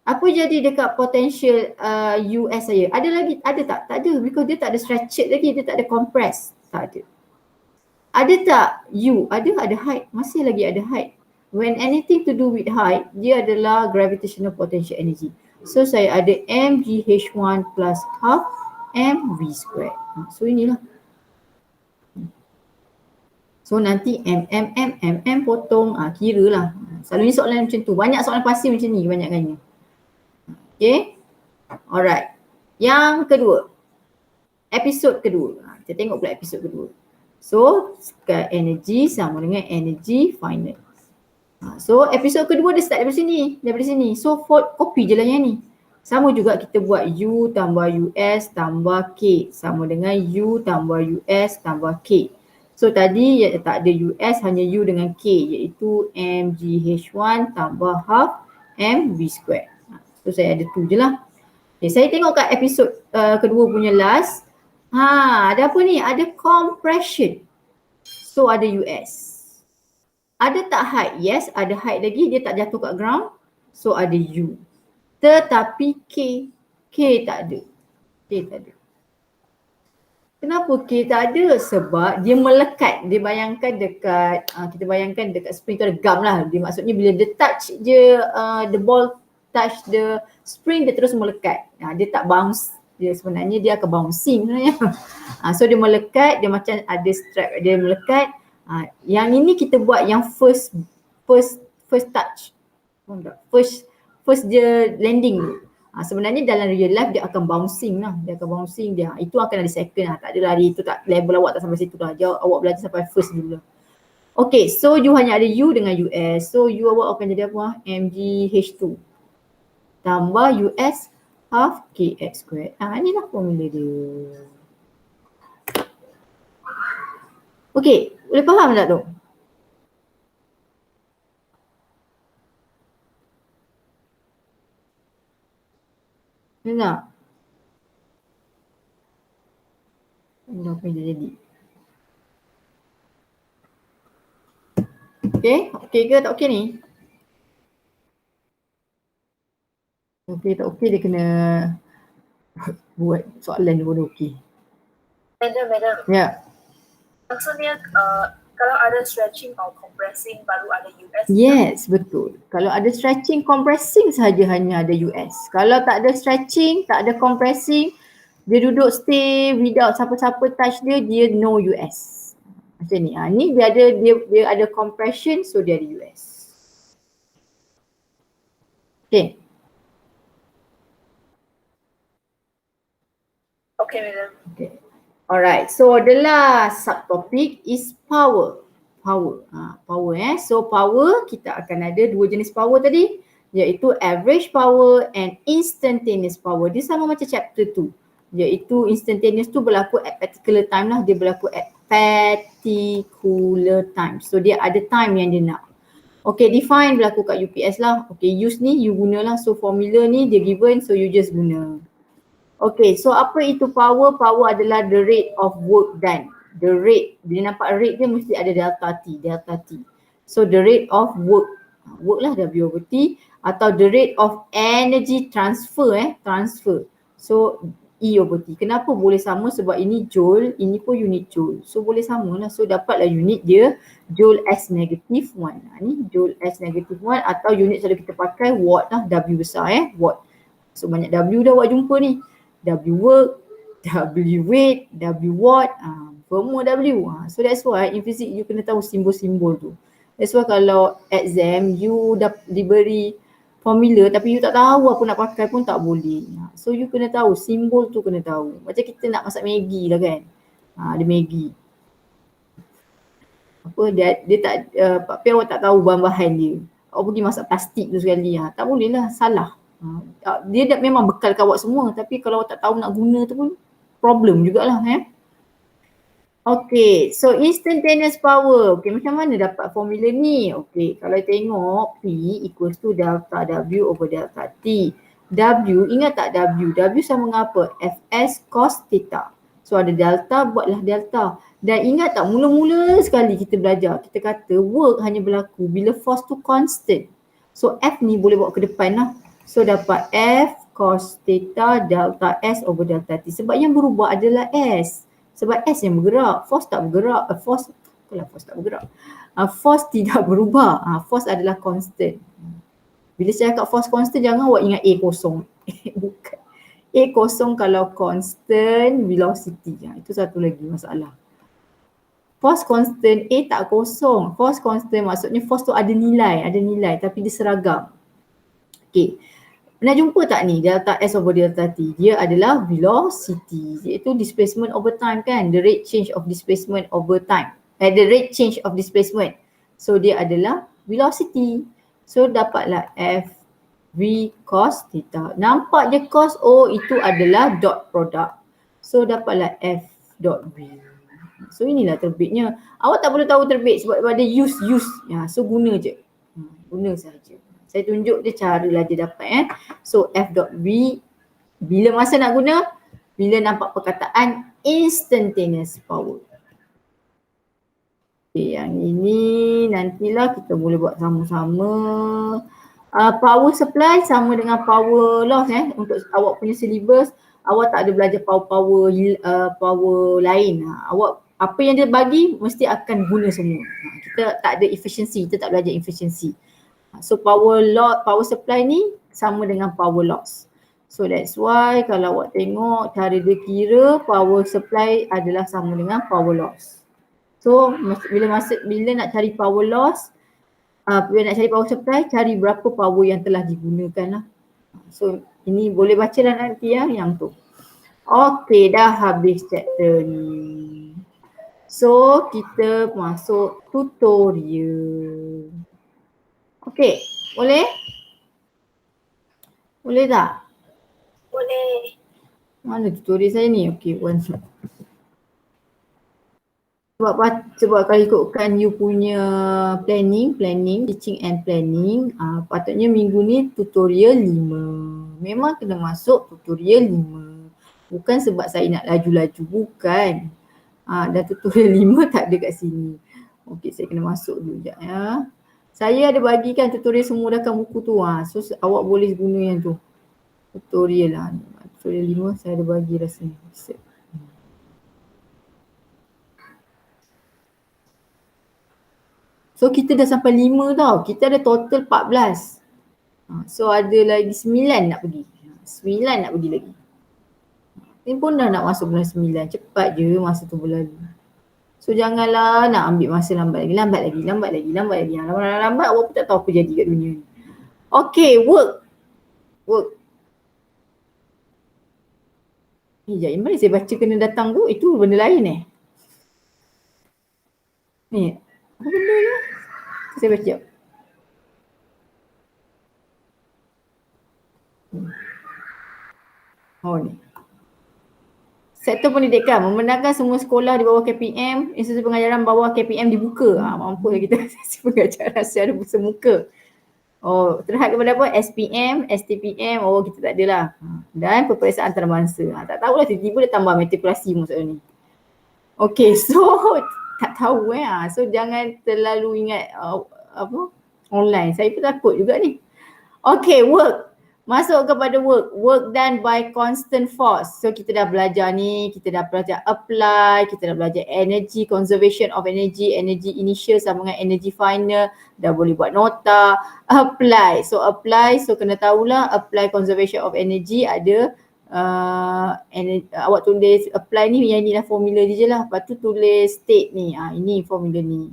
Apa jadi dekat potential US saya? Ada lagi? Ada tak? Tak ada, because dia tak ada structured lagi, dia tak ada compress. Tak ada. Ada tak U? Ada height. Masih lagi ada height. When anything to do with height, dia adalah gravitational potential energy. So saya ada mgh1 plus half mv squared. So inilah. So nanti mm potong, kira lah. Selalunya soalan macam tu. Banyak soalan pasif macam ni kebanyakannya. Okay. Alright. Yang kedua. Episod kedua. Kita tengok pula episod kedua. So energy sama dengan energy final. So episod kedua dia start daripada sini. So copy je lah yang ni. Sama juga kita buat U tambah US tambah K sama dengan U tambah US tambah K. So tadi tak ada US, hanya U dengan K, iaitu mgh1 tambah half mv squared. So saya ada tu je lah. Okay, saya tengok kat episod kedua punya last. Ada apa ni? Ada compression. So ada US. Ada tak height? Yes, ada height lagi. Dia tak jatuh kat ground. So ada U. Tetapi K tak ada. K tak ada. Kenapa K tak ada? Sebab dia melekat. Dia bayangkan dekat, kita bayangkan dekat spring tu ada gum lah. Dia maksudnya bila dia touch je, the ball touch the spring, dia terus melekat. Dia tak bounce. Dia sebenarnya dia akan bouncing sebenarnya. So dia melekat, dia macam ada strap, dia melekat. Yang ini kita buat yang first touch. First dia landing dulu. Sebenarnya dalam real life dia akan bouncing lah. Itu akan ada second lah. Tak ada lari, itu tak level awak tak sampai situ lah. Awak belajar sampai first dulu lah. Okay, so you hanya ada U dengan US. So U awak akan jadi apa? mgh2 tambah US half kx squared. Inilah formula dia. Okay, boleh faham tak tu? Dengar? Apa yang dah jadi? Okay ke tak okay ni? Okay tak okay, dia kena buat soalan dia baru okay. Madam. Ya. Maksudnya kalau ada stretching or compressing baru ada US. Yes, betul. Kalau ada stretching, compressing saja hanya ada US. Kalau tak ada stretching, tak ada compressing, dia duduk stay without siapa-siapa touch dia no US. Macam ni. Ni dia ada compression, so dia ada US. Okay. Okay, madam. Okay. Alright. So the last subtopic is power. power. Power So power kita akan ada dua jenis power tadi, iaitu average power and instantaneous power. Dia sama macam chapter tu, iaitu instantaneous tu berlaku at particular time lah, dia berlaku at particular time. So dia ada time yang dia nak. Okay, define berlaku kat UPS lah. Okay, use ni you gunalah. So formula ni dia given, so you just guna. Okay, so apa itu power? Power adalah the rate of work done. The rate, bila nampak rate dia mesti ada delta T, delta T. So the rate of work, work lah W over T, atau the rate of energy transfer, transfer. So E over T. Kenapa boleh sama? Sebab ini joule, ini pun unit joule. So boleh sama lah. So dapatlah unit dia joule S negative 1. Ni joule S negative 1 atau unit selalu kita pakai watt lah, W besar watt. So banyak W dah awak jumpa ni. W work, W weight, W watt, semua W. So that's why in physics you kena tahu simbol-simbol tu. That's why kalau exam you dah diberi formula tapi you tak tahu apa nak pakai pun tak boleh. So you kena tahu, simbol tu kena tahu. Macam kita nak masak Maggi lah kan. Ada Maggi. Apa dia tak tapi awak tak tahu bahan-bahan dia. Awak pergi masak plastik tu sekali, tak boleh lah, salah. Dia dah memang bekal kat awak semua, tapi kalau awak tak tahu nak guna tu pun problem jugalah. Okay, so instantaneous power. Okay, macam mana dapat formula ni? Okay, kalau tengok P equals to delta W over delta T. W, ingat tak W? W sama dengan apa? Fs cos theta. So ada delta, buatlah delta. Dan ingat tak mula-mula sekali kita belajar, kita kata work hanya berlaku bila force tu constant. So F ni boleh bawa ke depan lah. So dapat F cos theta delta S over delta T. Sebab yang berubah adalah S. Sebab S yang bergerak, force tak bergerak. Force tak bergerak. Force tidak berubah. Force adalah constant. Bila saya cakap force constant, jangan awak ingat A kosong. Bukan. A kosong kalau constant velocity. Itu satu lagi masalah. Force constant, A tak kosong. Force constant maksudnya force tu ada nilai tapi dia seragam. Okay. Pernah jumpa tak ni delta S over delta T? Dia adalah velocity, iaitu displacement over time kan, the rate change of displacement over time. The rate change of displacement. So dia adalah velocity. So dapatlah F V cos theta. Nampak je cos, oh itu adalah dot product. So dapatlah F dot V. So inilah terbitnya. Awak tak perlu tahu terbit sebab ada use. So guna je. Guna saja. Saya tunjuk dia caralah dia dapat. So F dot V, bila masa nak guna? Bila nampak perkataan instantaneous power. Okay, yang ini nantilah kita boleh buat sama-sama. Power supply sama dengan power loss untuk awak punya syllabus. Awak tak ada belajar power lain. Awak apa yang dia bagi mesti akan guna semua. Kita tak ada efficiency, kita tak belajar efficiency. So power supply ni sama dengan power loss. So that's why kalau awak tengok cara dia kira power supply adalah sama dengan power loss. So bila nak cari power loss, bila nak cari power supply, cari berapa power yang telah digunakan lah. So ini boleh baca lah nanti yang tu. Okay, dah habis chapter ni. So kita masuk tutorial. Okay, boleh? Boleh tak? Boleh. Mana tutorial saya ni? Okay, one second. Sebab kalau ikutkan you punya planning, teaching and planning, patutnya minggu ni tutorial 5. Memang kena masuk tutorial 5. Bukan sebab saya nak laju-laju, bukan. Dan tutorial 5 tak ada kat sini. Okay, saya kena masuk dulu sekejap ya. Saya ada bagikan tutorial semua dah kat buku tu. So awak boleh guna yang tu. Tutorial lah. Tutorial 5 saya ada bagi rasanya. So kita dah sampai 5 tau. Kita ada total 14. So ada lagi 9 nak pergi. 9 nak pergi lagi. Ini pun dah nak masuk bulan 9. Cepat je masa tu berlalu. So janganlah nak ambil masa lambat lagi. Lambat awak pun tak tahu apa jadi kat dunia ni. Okay, work. Sekejap, yang mana saya baca kena datang tu, itu benda lain Ni. Apa benda ni? Saya baca sekejap. Oh ni. Sektor pendidikan membenarkan semua sekolah di bawah KPM, institusi pengajaran bawah KPM dibuka. Mampu kita sesi pengajaran secara bersemuka. Oh, terhad kepada apa? SPM, STPM, oh kita tak adalah. Dan peperiksaan antarabangsa. Tak tahulah tiba-tiba dia tambah matrikulasi maksudnya ni. Okay, so tak tahu So jangan terlalu ingat apa online. Saya pun takut juga ni. Okay, work. Masuk kepada work. Work done by constant force. So kita dah belajar ni, kita dah belajar apply, kita dah belajar energy, conservation of energy, energy initial sama dengan energy final. Dah boleh buat nota. Apply. So apply, so kena tahulah apply conservation of energy ada awak tulis apply ni, yang ni lah formula dia je lah. Lepas tu tulis state ni, ini formula ni.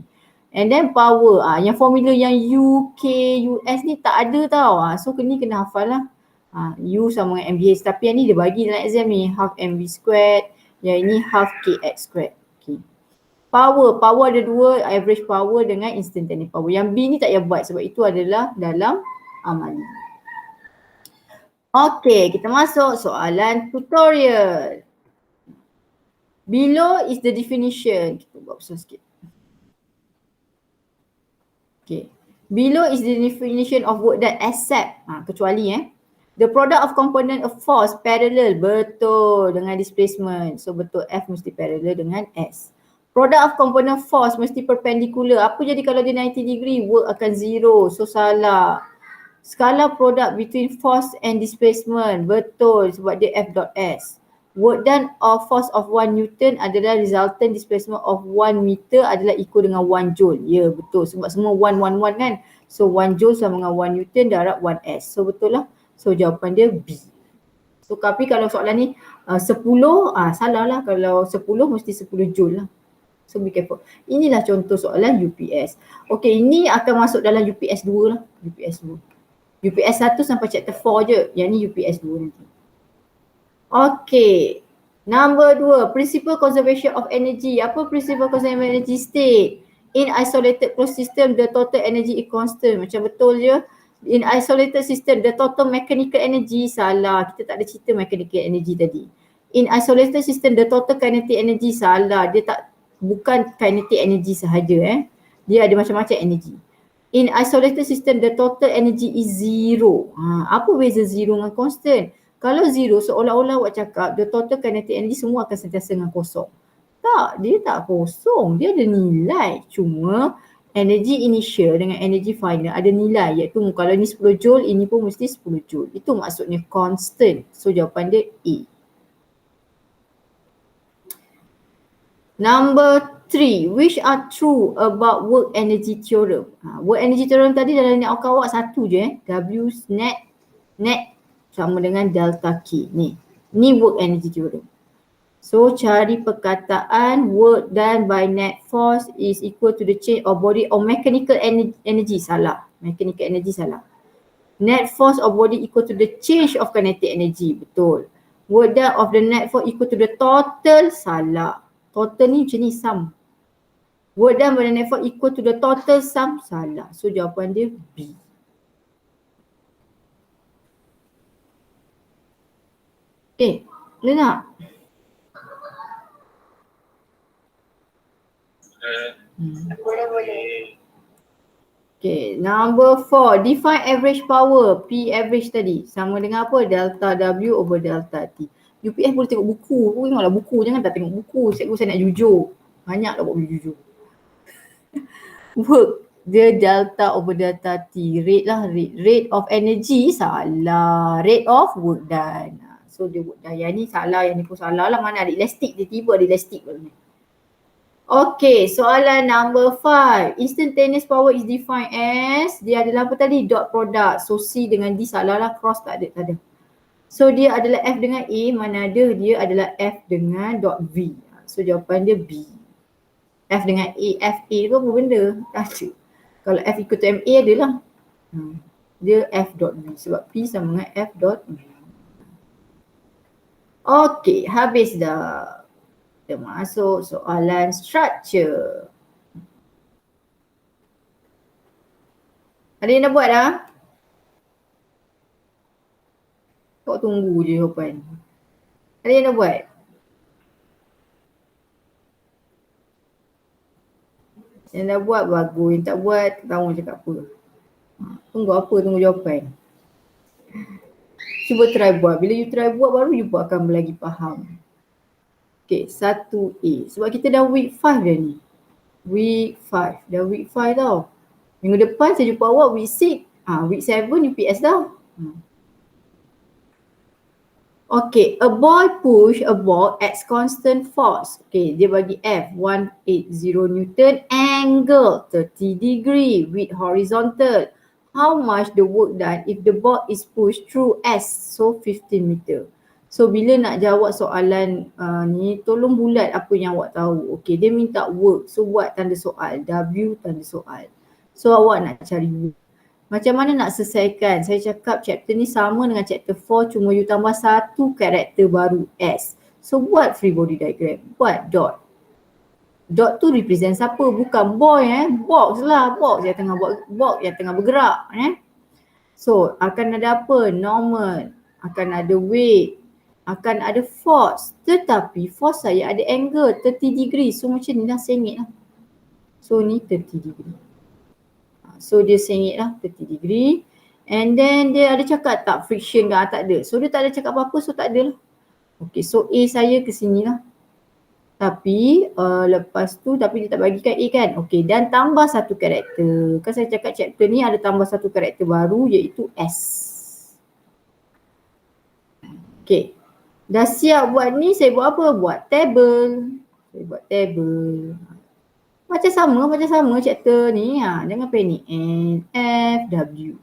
And then power, yang formula yang U, K, US ni tak ada tau. So ni kena hafal lah. U sama dengan MVH. Tapi yang ni dia bagi dalam exam ni, half MV squared. Yang ini half KX squared. Okay. Power ada dua, average power dengan instantaneous power. Yang B ni tak payah buat sebab itu adalah dalam amali. Okay, kita masuk soalan tutorial. Below is the definition. Kita buat besar sikit. Okay. Below is the definition of work done except, kecuali the product of component of force parallel, betul, dengan displacement. So betul, F mesti parallel dengan S. Product of component force mesti perpendicular. Apa jadi kalau dia 90 degree? Work akan zero. So salah. Skala product between force and displacement, betul sebab dia F dot S. Work done of force of 1 Newton adalah resultant displacement of 1 meter adalah equal dengan 1 joule. Ya, betul sebab semua 1 kan. So 1 joule sama dengan 1 Newton darab 1 S. So betul lah. So jawapan dia B. So tapi kalau soalan ni 10, salah lah. Kalau 10 mesti 10 joule lah. So be careful. Inilah contoh soalan UPS. Okay, ini akan masuk dalam UPS 2 lah. UPS 2. UPS 1 sampai chapter 4 je. Yang ni UPS 2 nanti. Okay. Number 2, principle conservation of energy. Apa principle conservation of energy state? In isolated closed system, the total energy is constant. Macam betul je. In isolated system, the total mechanical energy, salah. Kita tak ada cerita mechanical energy tadi. In isolated system, the total kinetic energy, salah. Dia tak, bukan kinetic energy sahaja. Dia ada macam-macam energy. In isolated system, the total energy is zero. Apa beza zero dengan constant? Kalau zero, seolah-olah awak cakap the total kinetic energy semua akan sentiasa dengan kosong. Tak, dia tak kosong. Dia ada nilai. Cuma energy initial dengan energy final ada nilai. Iaitu kalau ni 10 joule, ini pun mesti 10 joule. Itu maksudnya constant. So jawapan dia A. Number 3, which are true about work energy theorem? Work energy theorem tadi dalam net awak satu je. W net sama dengan delta K. Ni work energy theorem. So cari perkataan work done by net force is equal to the change of body or mechanical energy. Salah. Mechanical energy salah. Net force of body equal to the change of kinetic energy. Betul. Work done of the net force equal to the total. Salah. Total ni macam ni, sum. Work done by the net force equal to the total sum. Salah. So jawapan dia B. Okay, boleh tak? Boleh. Okay, number 4, define average power. P average tadi sama dengan apa? Delta W over delta T. UPS boleh tengok buku. Tengoklah buku, jangan tak tengok buku. Cikgu saya nak jujur. Banyak lah buat boleh jujur. Work, dia delta over delta T. Rate lah, rate of energy salah. Rate of work done. So dia work done. Yang ni salah, yang ni pun salah lah. Mana ada elastik, dia tiba ada elastik ni. Okay, soalan number 5. Instantaneous power is defined as, dia adalah apa tadi? Dot product. So C dengan D salah lah, cross tak ada. So dia adalah F dengan A, mana ada dia adalah F dengan dot V. So jawapan dia B. F dengan A, FA tu apa benda? Tak ada. Kalau F equal to MA adalah. Dia F dot V sebab P sama dengan F dot V. Okay, habis dah. Kita masuk soalan structure. Ada yang dah buat dah? Kau tunggu je jawapan. Ada yang dah buat? Yang dah buat bagus, yang tak buat tak tahu nak cakap apa. Tunggu apa? Tunggu jawapan. Cuba try buat. Bila you try buat baru you akan lagi faham. Okay, 1A. Sebab kita dah week 5 dah ni. Week 5. Dah week 5 tau. Minggu depan saya jumpa awak week 6. Week 7 UPS dah. Okay, a boy push a ball at constant force. Okay, dia bagi F 180 Newton, angle 30 degree, width horizontal. How much the work done if the ball is pushed through S, so 15 meter. So bila nak jawab soalan ni, tolong bulat apa yang awak tahu. Okay, dia minta work. So buat tanda soal, W tanda soal. So awak nak cari work. Macam mana nak selesaikan? Saya cakap chapter ni sama dengan chapter 4, cuma you tambah satu karakter baru S. So buat free body diagram. Buat dot. Dot tu represent siapa? Bukan boy box lah. Box yang tengah buat, box yang tengah bergerak So akan ada apa? Normal. Akan ada weight. Akan ada force. Tetapi force saya ada angle 30 degree. So macam ni lah sengit lah. So ni 30 degree. So dia sengit lah 30 degree. And then dia ada cakap tak friction ke? Tak ada. So dia tak ada cakap apa-apa, so tak ada lah. Okay, so A saya ke sini lah. Tapi lepas tu, tapi dia tak bagikan A kan. Okay, dan tambah satu karakter. Kan saya cakap chapter ni ada tambah satu karakter baru iaitu S. Okay, dah siap buat ni, saya buat apa? Buat table. Saya buat table. Macam sama chapter ni. Jangan panik. N, F, W.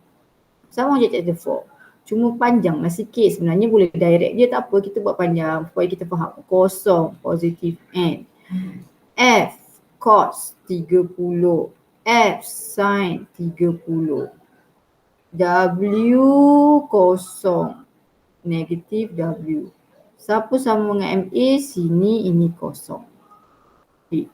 Sama je chapter 4. Cuma panjanglah sikit. Sebenarnya boleh direct je, tak apa. Kita buat panjang supaya kita faham. Kosong, positif N. F, cos 30. F, sin 30. W, kosong. Negatif W. Siapa sama dengan MA? Sini ini kosong. Okay.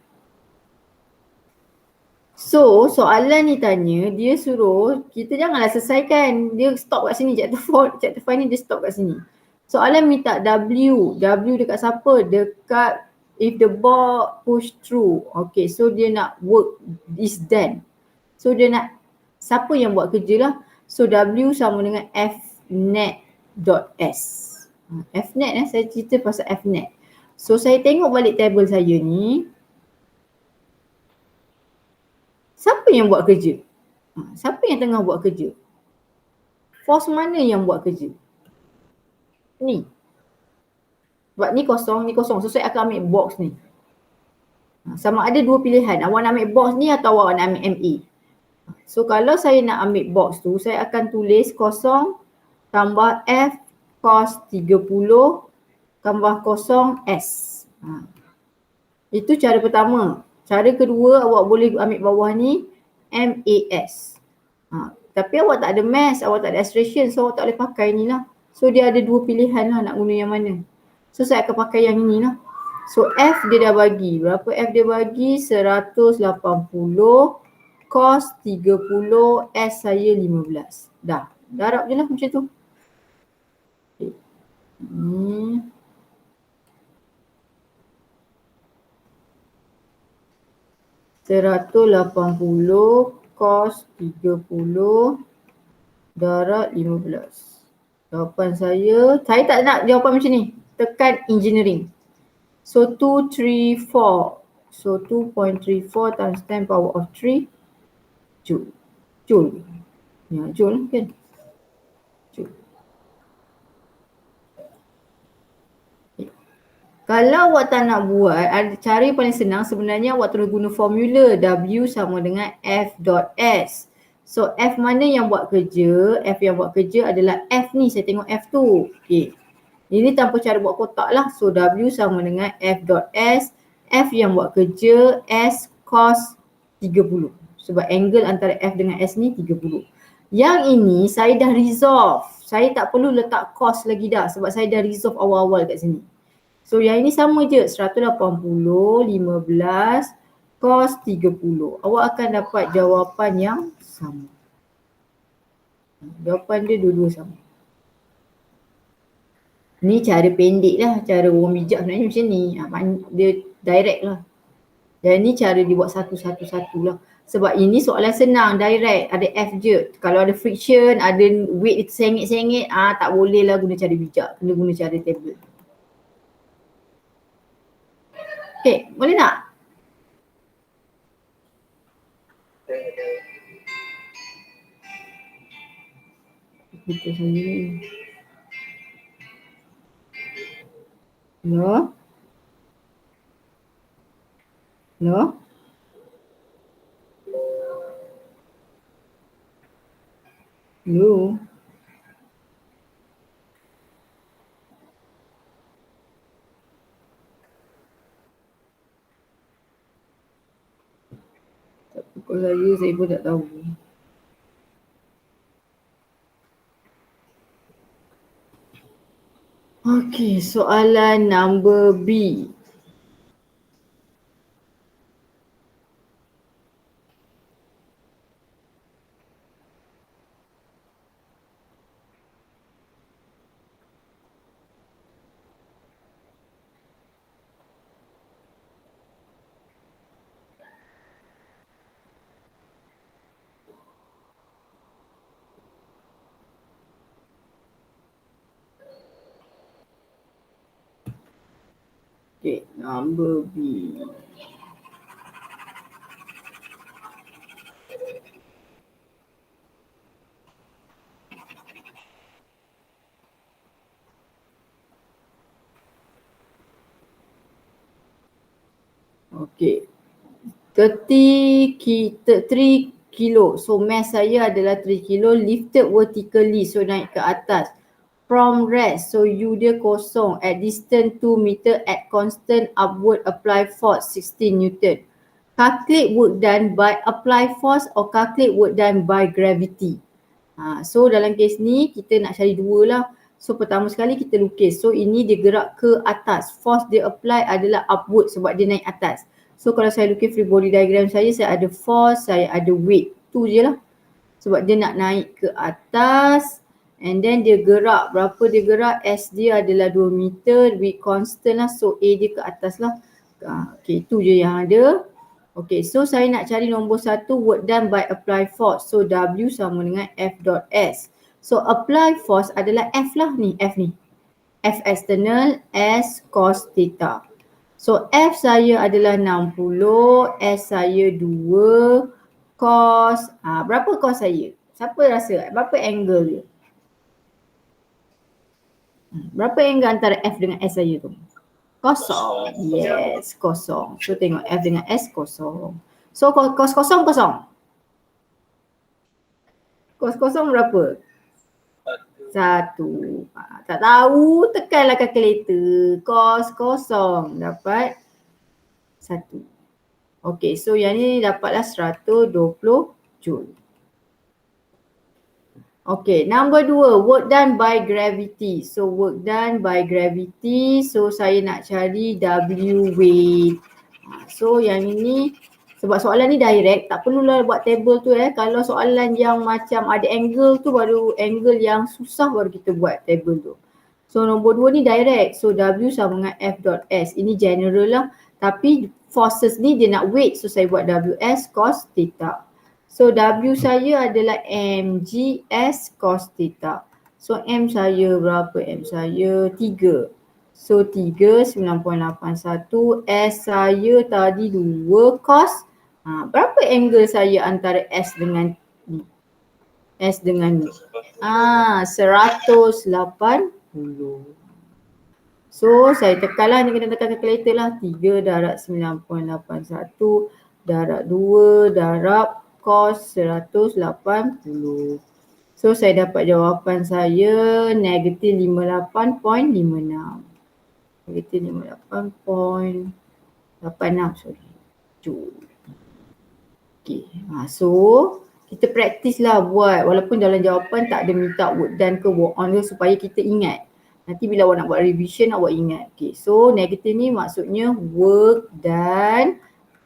So soalan ni tanya, dia suruh kita janganlah selesaikan. Dia stop kat sini, chapter 4, chapter 5 ni dia stop kat sini. Soalan minta W. W dekat siapa? Dekat if the ball push through. Okay, so dia nak work is done. So dia nak siapa yang buat kerja lah. So W sama dengan F net dot S. F net saya cerita pasal F net. So saya tengok balik table saya ni. Siapa yang buat kerja? Siapa yang tengah buat kerja? Force mana yang buat kerja? Ni. Sebab ni kosong. So saya akan ambil box ni. Sama ada dua pilihan. Awak nak ambil box ni atau awak nak ambil MA. So kalau saya nak ambil box tu, saya akan tulis kosong tambah F cos 30 tambah kosong S. Itu cara pertama. Cara kedua, awak boleh ambil bawah ni MAS. Tapi awak tak ada mass, awak tak ada acceleration, so awak tak boleh pakai ni lah. So dia ada dua pilihan lah nak guna yang mana. So saya akan pakai yang ini lah. So F dia dah bagi. Berapa F dia bagi? 180 cos 30 S saya 15. Dah. Darab je lah macam tu. Okay. Ni. $180 cos 30 darab 15. Jawapan saya tak nak jawapan macam ni. Tekan engineering. So 234. So 2.34 times 10 power of 3 joule. Joule. Ya, joule kan? Joule. Kalau awak tak nak buat, ada cara yang paling senang sebenarnya awak terus guna formula W sama dengan F dot S. So F mana yang buat kerja? F yang buat kerja adalah F ni, saya tengok F tu. Okay. Ini tanpa cara buat kotak lah. So W sama dengan F dot S. F yang buat kerja S cos 30. Sebab angle antara F dengan S ni 30. Yang ini saya dah resolve. Saya tak perlu letak cos lagi dah sebab saya dah resolve awal-awal kat sini. So yang ini sama je, 180, 15, cos 30. Awak akan dapat jawapan yang sama. Jawapan dia dua-dua sama. Ni cara pendek lah, cara orang bijak sebenarnya macam ni. Dia direct lah. Dan ni cara dia buat satu-satu lah. Sebab ini soalan senang, direct, ada F je. Kalau ada friction, ada weight sengit-sengit, tak boleh lah guna cara bijak. Kena guna cara table. Okay, boleh tak? Kita sendiri. Hello? Hello? Hello? Tak pukul saya pun tak tahu. Okay, soalan number B. Okay, number B. Okay. 3 kilo. So mass saya adalah 3 kilo lifted vertically. So naik ke atas. From rest. So U dia kosong. At distance 2 meter at constant upward apply force 16 Newton. Calculate work done by apply force or calculate work done by gravity. So dalam kes ni kita nak cari dua lah. So pertama sekali kita lukis. So ini dia gerak ke atas. Force dia apply adalah upward sebab dia naik atas. So kalau saya lukis free body diagram saya ada force, saya ada weight. Tu je lah. Sebab dia nak naik ke atas. And then dia gerak. Berapa dia gerak? S dia adalah 2 meter. Weight constant lah. So A dia ke atas lah. Okay, tu je yang ada. Okay, so saya nak cari nombor 1, work done by apply force. So W sama dengan F dot S. So apply force adalah F lah ni, F ni. F external, S cos theta. So F saya adalah 60, S saya 2, cos, berapa cos saya? Siapa rasa? Berapa angle dia? Berapa angle antara F dengan S saya tu? Kosong. Yes, kosong. So tengok F dengan S kosong. So cos kosong kosong. Cos kosong berapa? 1. Tak tahu, tekanlah kalkulator. Cos kosong dapat 1. Okay, so yang ni dapatlah 120 Joule. Okay, number 2, work done by gravity. So work done by gravity. So saya nak cari W weight. So yang ini, sebab soalan ni direct, tak perlulah buat table tu Kalau soalan yang macam ada angle tu baru angle yang susah baru kita buat table tu. So nombor 2 ni direct. So W sama dengan F dot S. Ini general lah. Tapi forces ni dia nak weight. So saya buat WS cos theta. So W saya adalah mgs cos theta. So M saya berapa? M saya 3. So 3 9.81. S saya tadi 2 cos. Berapa angle saya antara S dengan ni? S dengan ni. 180. So saya tekanlah ni, kena tekan kalkulator lah. 3 darab 9.81 darab 2 darab cos 180. So saya dapat jawapan saya negatif 58.56. Negatif 58.86 sorry. Joule. Okay. So kita praktis lah buat walaupun dalam jawapan tak ada minta work done ke work on ke supaya kita ingat. Nanti bila awak nak buat revision awak ingat. Okay. So negatif ni maksudnya work done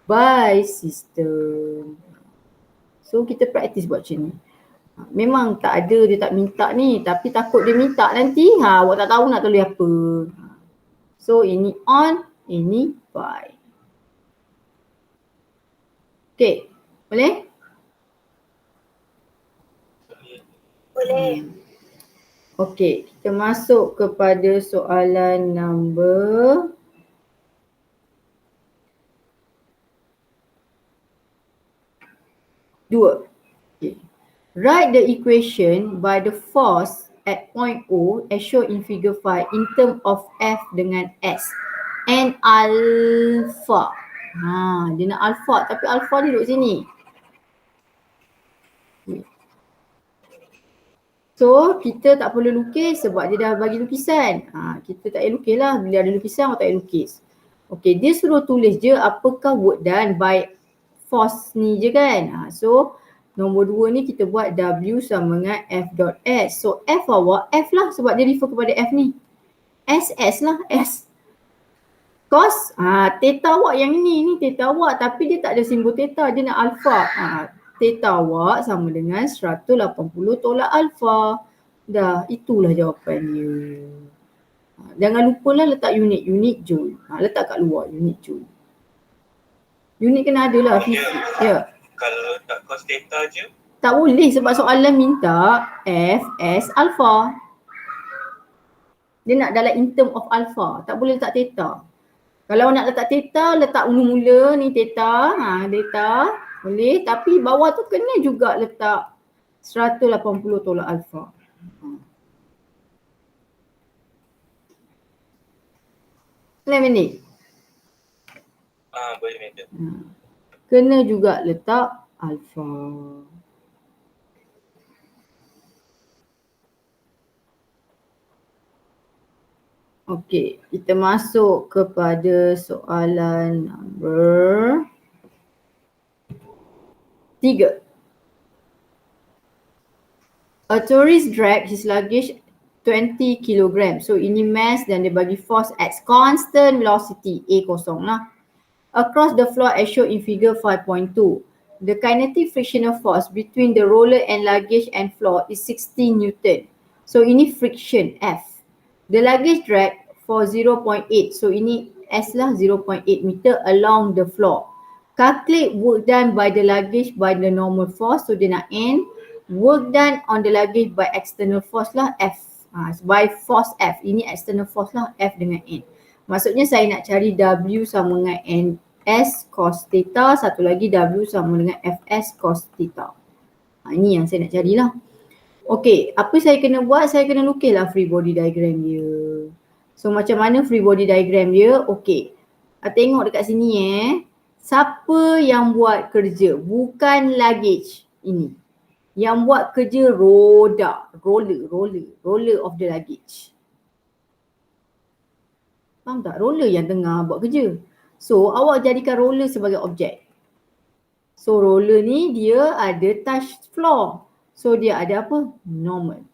by system. So kita praktis buat macam ni. Memang tak ada, dia tak minta ni, tapi takut dia minta nanti, awak tak tahu nak tulis apa. So ini on, ini by. Okay, boleh? Boleh. Okay, kita masuk kepada soalan number 2. Okay. Write the equation by the force at point O as shown in figure 5 in term of F dengan S and alpha. Dia nak alpha tapi alpha ni duduk sini. So kita tak perlu lukis sebab dia dah bagi lukisan. Kita tak payah lukis lah, bila ada lukisan awak tak payah lukis. Okay, dia suruh tulis je apakah work done by force ni je kan. So nombor 2 ni kita buat W sama dengan F dot S. So F awak F lah sebab dia refer kepada F ni. S lah S. Cos theta awak yang ni theta awak tapi dia tak ada simbol theta, dia nak alpha. Theta awak sama dengan 180 tolak alpha. Dah, itulah jawapan dia. Jangan lupalah letak unit joule. Letak kat luar unit joule. Unit kena ada lah. Ya. Kalau tak cos theta je? Tak boleh sebab soalan minta F, S, alpha. Dia nak dalam in term of alpha. Tak boleh letak theta. Kalau nak letak theta, letak mula-mula ni theta. Theta. Boleh. Tapi bawah tu kena juga letak 180 tolak alpha. Boleh Mandy? Boleh madam. Kena juga letak alpha. Okey, kita masuk kepada soalan number 3. A tourist dragged his luggage 20 kg. So ini mass dan dia bagi force at constant velocity A kosong lah. Across the floor as shown in figure 5.2. The kinetic frictional force between the roller and luggage and floor is 16 Newton. So ini friction F. The luggage drag for 0.8. So ini S lah 0.8 meter along the floor. Calculate work done by the luggage by the normal force. So dia nak N. Work done on the luggage by external force lah F. By force F. Ini external force lah F dengan N. Maksudnya saya nak cari W sama dengan N S cos theta. Satu lagi W sama dengan Fs cos theta. Ini yang saya nak carilah. Okey, apa saya kena buat? Saya kena lukislah free body diagram dia. So macam mana free body diagram dia? Okey, tengok dekat sini siapa yang buat kerja? Bukan luggage ini. Yang buat kerja roda, roller of the luggage. Faham tak? Roller yang tengah buat kerja. So awak jadikan roller sebagai objek. So roller ni dia ada touch floor. So dia ada apa? Normal.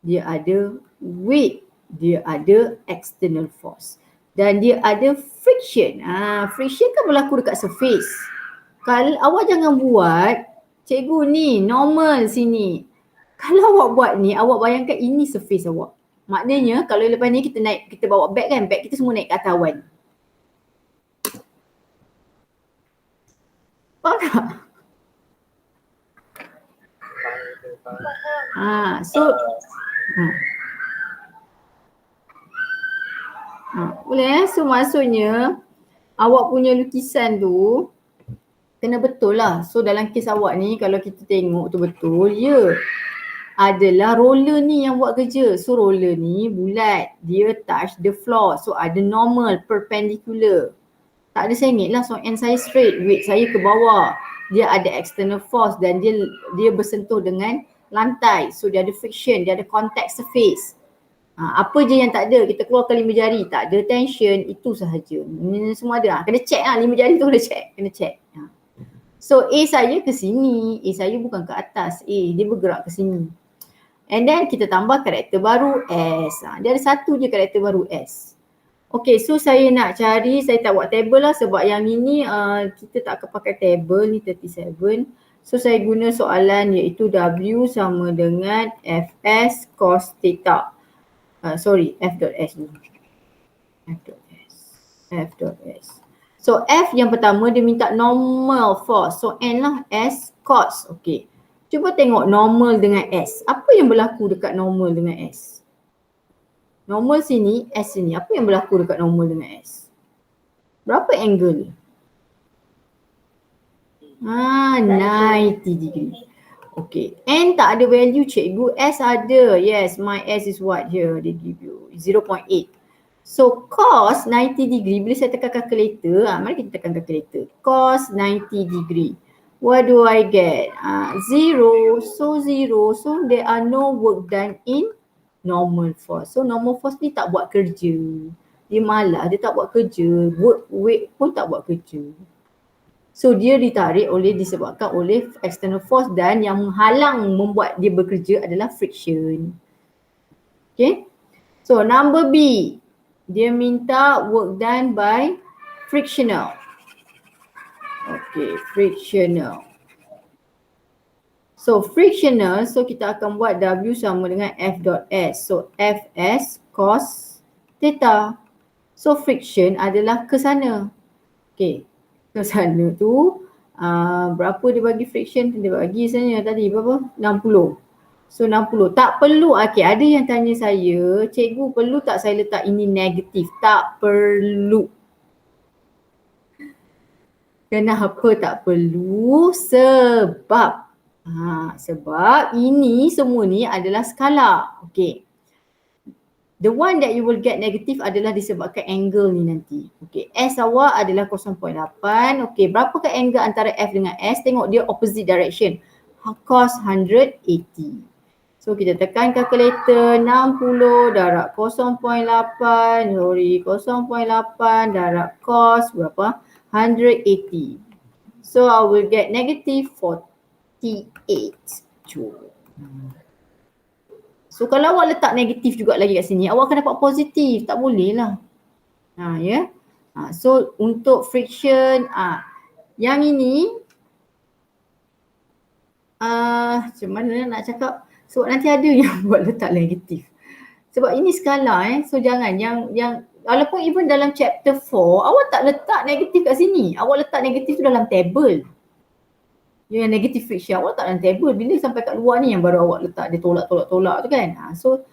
Dia ada weight. Dia ada external force. Dan dia ada friction. Friction kan berlaku dekat surface. Kalau awak jangan buat, cikgu ni normal sini. Kalau awak buat ni, awak bayangkan ini surface awak. Maknanya kalau lepas ni kita naik, kita bawa beg kan, beg kita semua naik ke atas awan. Faham tak? Boleh So maksudnya awak punya lukisan tu kena betul lah. So dalam kes awak ni kalau kita tengok tu betul, adalah roller ni yang buat kerja. So roller ni bulat, dia touch the floor. So ada normal, perpendicular. Tak ada sengit lah, so end saya straight, weight saya ke bawah. Dia ada external force dan dia bersentuh dengan lantai. So dia ada friction, dia ada contact surface. Apa je yang tak ada, kita keluarkan 5 jari, tak ada tension, itu sahaja. Semua ada. Kena check lah, 5 jari tu kena check. So A saya ke sini, A saya bukan ke atas, dia bergerak ke sini. And then kita tambah karakter baru S. Dia ada satu je karakter baru S. Okay, so saya nak cari, saya tak buat table lah sebab yang ini kita tak pakai table, ni 37. So saya guna soalan iaitu W sama dengan Fs cos theta. F dot S dulu. F dot S. So F yang pertama dia minta normal force. So N lah S cos. Okay. Cuba tengok normal dengan S. Apa yang berlaku dekat normal dengan S? Normal sini, S sini. Apa yang berlaku dekat normal dengan S? Berapa angle? 90 degree. Okay. N tak ada value cikgu. S ada. Yes, my S is what here? They give you 0.8. So cos 90 degree, bila saya tekan calculator, mari kita tekan calculator. Cos 90 degree. What do I get? 0. So 0. So there are no work done in normal force. So normal force ni tak buat kerja. Dia malas, dia tak buat kerja. Work weight pun tak buat kerja. So dia ditarik disebabkan oleh external force dan yang menghalang membuat dia bekerja adalah friction. Okay. So number B. Dia minta work done by frictional. Okay, frictional. So frictional, so kita akan buat W sama dengan F dot S. So Fs cos theta. So friction adalah ke sana. Okay, ke sana tu berapa dia bagi friction? Dia bagi sebenarnya tadi berapa? 60. So 60. Tak perlu. Okay, ada yang tanya saya, cikgu perlu tak saya letak ini negatif? Tak perlu. Kenapa tak perlu? Sebab ini semua ni adalah skala. Okay. The one that you will get negative adalah disebabkan angle ni nanti. Okay, S awak adalah 0.8. Okay, berapakah angle antara F dengan S? Tengok dia opposite direction. Cos 180. So kita tekan calculator 60 darab 0.8. 0.8 darab cos berapa? 180. So I will get negative 48 joule. So kalau awak letak negatif juga lagi kat sini, awak akan dapat positif. Tak boleh lah. So untuk friction, yang ini, macam mana nak cakap? Sebab nanti ada yang buat letak negatif. Sebab ini skala so jangan yang walaupun even dalam chapter 4, awak tak letak negatif kat sini. Awak letak negatif tu dalam table. Yang negative friction awak letak dalam table. Bila sampai kat luar ni yang baru awak letak dia tolak tu kan. So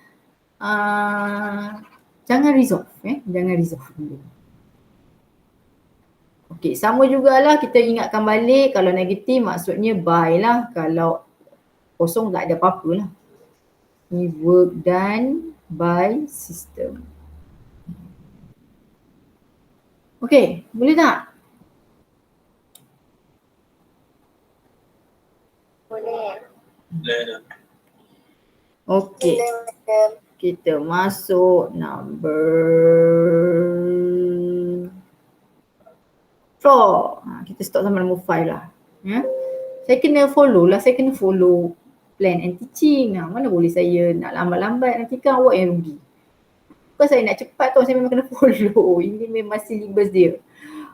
jangan resolve jangan resolve dulu. Okey, sama jugalah kita ingatkan balik kalau negatif maksudnya by lah. Kalau kosong tak ada apa-apa lah. Ni work done by system. Okey, boleh tak? Boleh. Okey. Kita masuk number 4. Kita stop sampai number 5 lah. Saya kena follow lah. Saya kena follow plan and teaching. Mana boleh saya nak lambat-lambat, nanti kan awak yang rugi. Bukan saya nak cepat tu, saya memang kena follow. Ini memang syllabus dia.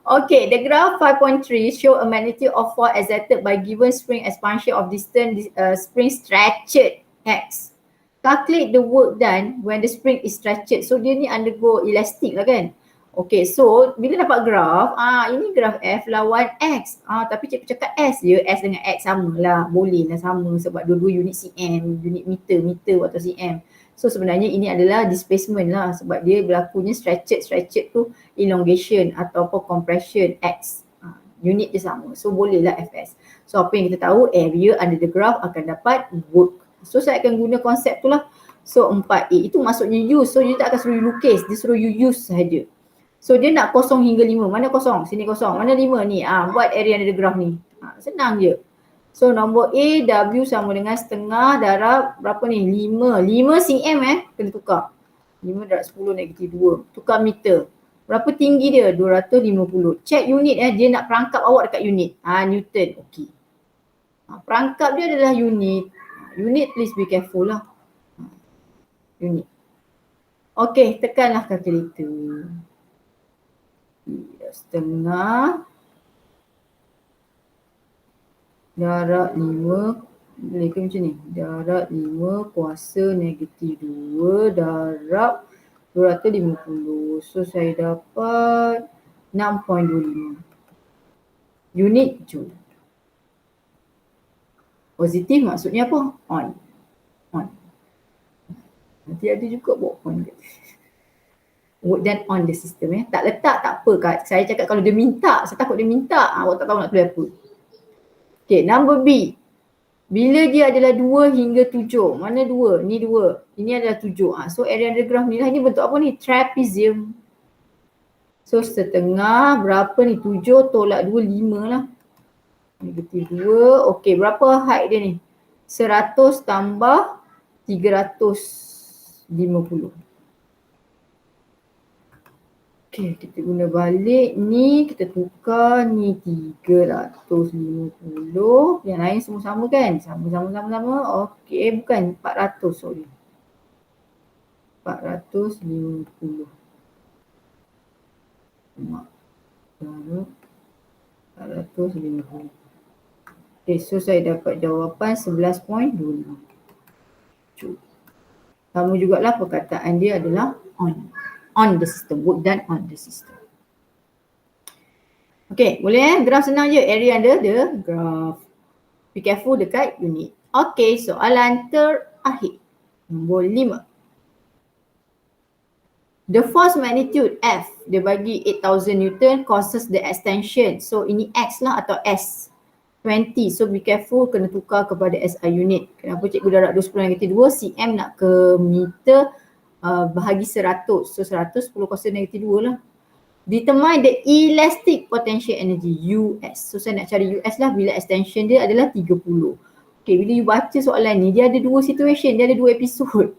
Okay, the graph 5.3 show a magnitude of force exerted by given spring expansion of distance spring stretched X. Calculate the work done when the spring is stretched. So dia ni undergo elastic lah kan. Okay, so bila dapat graf, ini graf F lawan X. Tapi cikgu cakap S je, S dengan X sama lah. Boleh lah sama sebab dua-dua unit cm, unit meter atau cm. So sebenarnya ini adalah displacement lah sebab dia berlakunya stretched tu elongation ataupun compression X. Unit dia sama. So bolehlah Fs. So apa yang kita tahu, area under the graph akan dapat work. So saya akan guna konsep tu lah. So 4A itu maksudnya use. So dia tak akan suruh you lukis, dia suruh you use sahaja. So dia nak 0 hingga 5. Mana 0? Sini 0. Mana 5 ni? Buat area under the graph ni. Senang je. So nombor A, W sama dengan setengah darab berapa ni? 5. 5 cm kena tukar. 5 darab 10 negatif 2. Tukar meter. Berapa tinggi dia? 250. Check unit dia nak perangkap awak dekat unit. Newton. Okey. Perangkap dia adalah unit. Unit please be careful lah. Unit. Okey, tekanlah kalkulator. Setengah darab 5, boleh ke macam ni? Darab 5 kuasa negatif 2 darab 250. So saya dapat 6.25 unit joule. Positif maksudnya apa? On. Nanti ada juga buat on kat work done on the system Tak letak tak apa Kak. Saya cakap kalau dia minta, saya takut dia minta. Awak tak tahu nak tulis apa. Okay, number B. Bila dia adalah 2 hingga 7. Mana 2? Ni 2. Ini adalah 7. So area under graph ni lah. Ini bentuk apa ni? Trapezium. So setengah berapa ni? 7 tolak 2, 5 lah. Negatif 2. Okay, berapa height dia ni? 100 tambah 350. Okay, kita guna balik ni, kita tukar ni 350. Yang lain semua sama kan? Sama. Okay, bukan 400, sorry. 450. Mak. 450. Okay, so saya dapat jawapan 11.25. Sama jugalah perkataan dia adalah on the system, work done on the system. Okay, boleh graf senang je, area under the graph. Be careful dekat unit. Okay, soalan terakhir. Nombor 5. The force magnitude F, dia bagi 8000 Newton causes the extension. So ini X lah atau S. 20. So be careful, kena tukar kepada SI unit. Kenapa cikgu darab 20 -2 cm nak ke meter bahagi 100. So 100 10 kuasa negatif 2 lah. Determine the elastic potential energy US. So saya nak cari US lah bila extension dia adalah 30. Okay, bila you baca soalan ni dia ada dua situation, dia ada dua episod.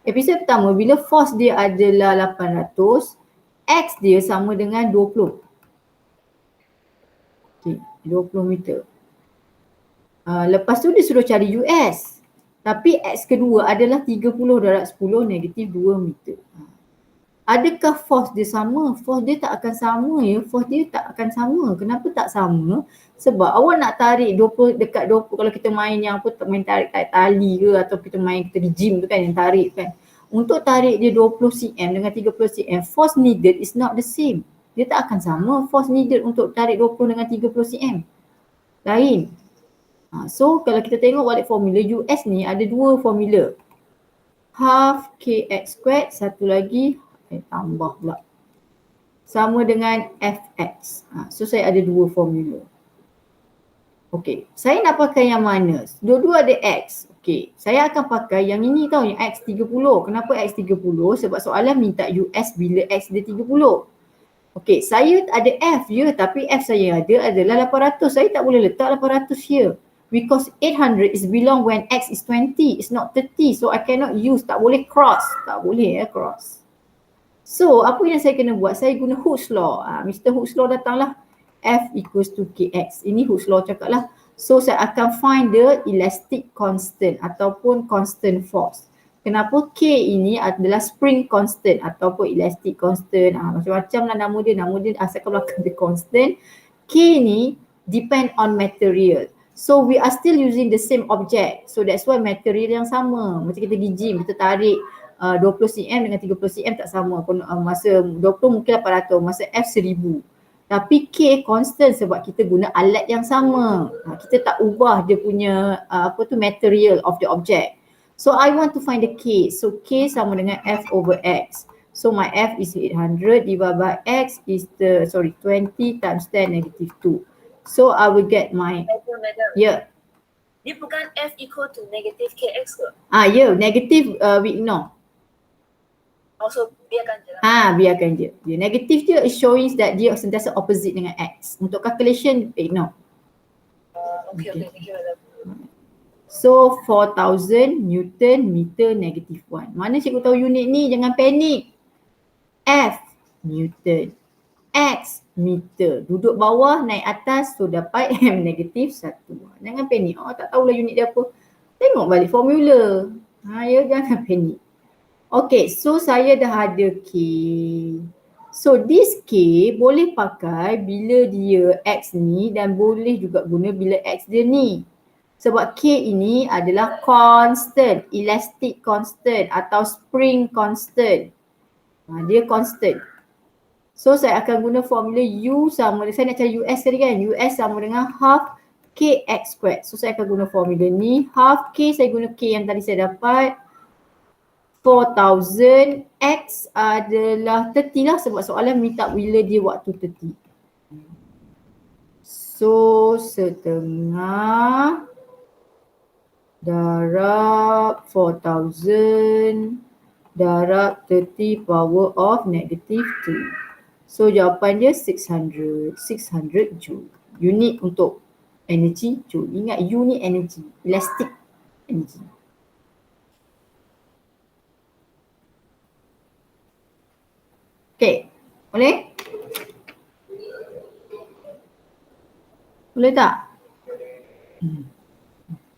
Episod pertama bila force dia adalah 800, X dia sama dengan 20. Okay, 20 meter. Lepas tu dia suruh cari US. Tapi X kedua adalah 30 darab 10 negatif 2 meter. Adakah force dia sama? Force dia tak akan sama ya. Force dia tak akan sama. Kenapa tak sama? Sebab awak nak tarik 20 dekat 20, kalau kita main yang apa, main tarik tali ke atau kita main kita di gym tu kan yang tarik kan. Untuk tarik dia 20 cm dengan 30 cm, force needed is not the same. Dia tak akan sama force needed untuk tarik 20 dengan 30 cm. Lain. So kalau kita tengok balik formula US ni ada dua formula. Half kx squared, satu lagi tambah pula. Sama dengan fx. So saya ada dua formula. Okey, saya nak pakai yang mana? Dua-dua ada x. Okey, saya akan pakai yang ini tau, yang x30. Kenapa x30? Sebab soalan minta US bila x dia 30. Okey, saya ada f je tapi f saya ada adalah 800. Saya tak boleh letak 800 here. Because 800 is belong when x is 20, it's not 30. So I cannot use, tak boleh cross. Tak boleh cross. So apa yang saya kena buat? Saya guna Hooke's law. Mr. Hooke's law datanglah. F equals to kx. Ini Hooke's law cakap lah. So saya akan find the elastic constant ataupun constant force. Kenapa? K ini adalah spring constant ataupun elastic constant. Macam-macam lah nama dia asalkan belakang dia constant. K ni depend on material. So we are still using the same object. So that's why material yang sama. Macam kita pergi gym, kita tarik 20 cm dengan 30 cm tak sama. Masa 20 mungkin 800, masa F 1000. Tapi K constant sebab kita guna alat yang sama. Kita tak ubah dia punya material of the object. So I want to find the K. So K sama dengan F over X. So my F is 800 divided by X is 20 times 10 negative 2. So I will get my Madam. Dia bukan F equal to negative kx ke? Negative we ignore. Also biarkan je lah. Biarkan je. Dia negatif je is showing that dia sentiasa opposite dengan X. Untuk calculation ignore. Okay, thank you madam. So 4000 Newton meter negative 1. Mana cikgu tahu unit ni? Jangan panik. F Newton. X meter. Duduk bawah, naik atas, so dapat M negatif 1. Jangan panik. Tak tahulah unit dia apa. Tengok balik formula. Jangan panik. Okay, so saya dah ada K. So this K boleh pakai bila dia X ni dan boleh juga guna bila X dia ni. Sebab K ini adalah constant, elastic constant atau spring constant. Dia constant. So saya akan guna formula U sama, saya nak cari US tadi kan, US sama dengan half KX squared. So saya akan guna formula ni, half K saya guna K yang tadi saya dapat. 4000 X adalah 30 lah sebab soalan minta bila dia waktu 30. So setengah darab 4000 darab 30 power of negative 2. So jawapan dia 600 Joule. Unit untuk energy Joule. Ingat U ni energy, elastic energy. Okay, boleh? Boleh tak?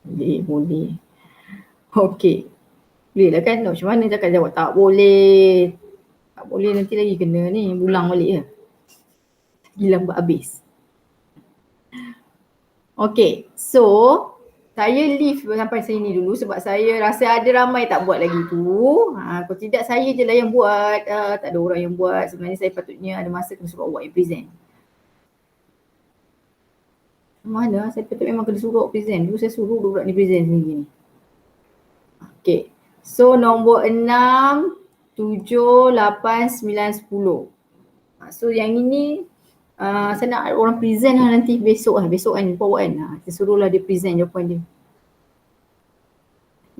Boleh. Okay. Boleh lah kan? Macam mana cakap jawab tak boleh. Tak boleh nanti lagi kena ni, ulang balik je. Gila buat habis. Okay, so saya leave sampai sini dulu sebab saya rasa ada ramai tak buat lagi tu. Kalau tidak saya je lah yang buat, tak ada orang yang buat. Sebenarnya saya patutnya ada masa kena suruh awak yang present. Mana saya patut memang kena suruh awak present. Dulu saya suruh budak ni present sendiri ni. Okay, so nombor 6, 7, 8, 9, 10. So yang ini saya nak orang present lah nanti besok kan power kan. Saya suruhlah dia present jawapan dia.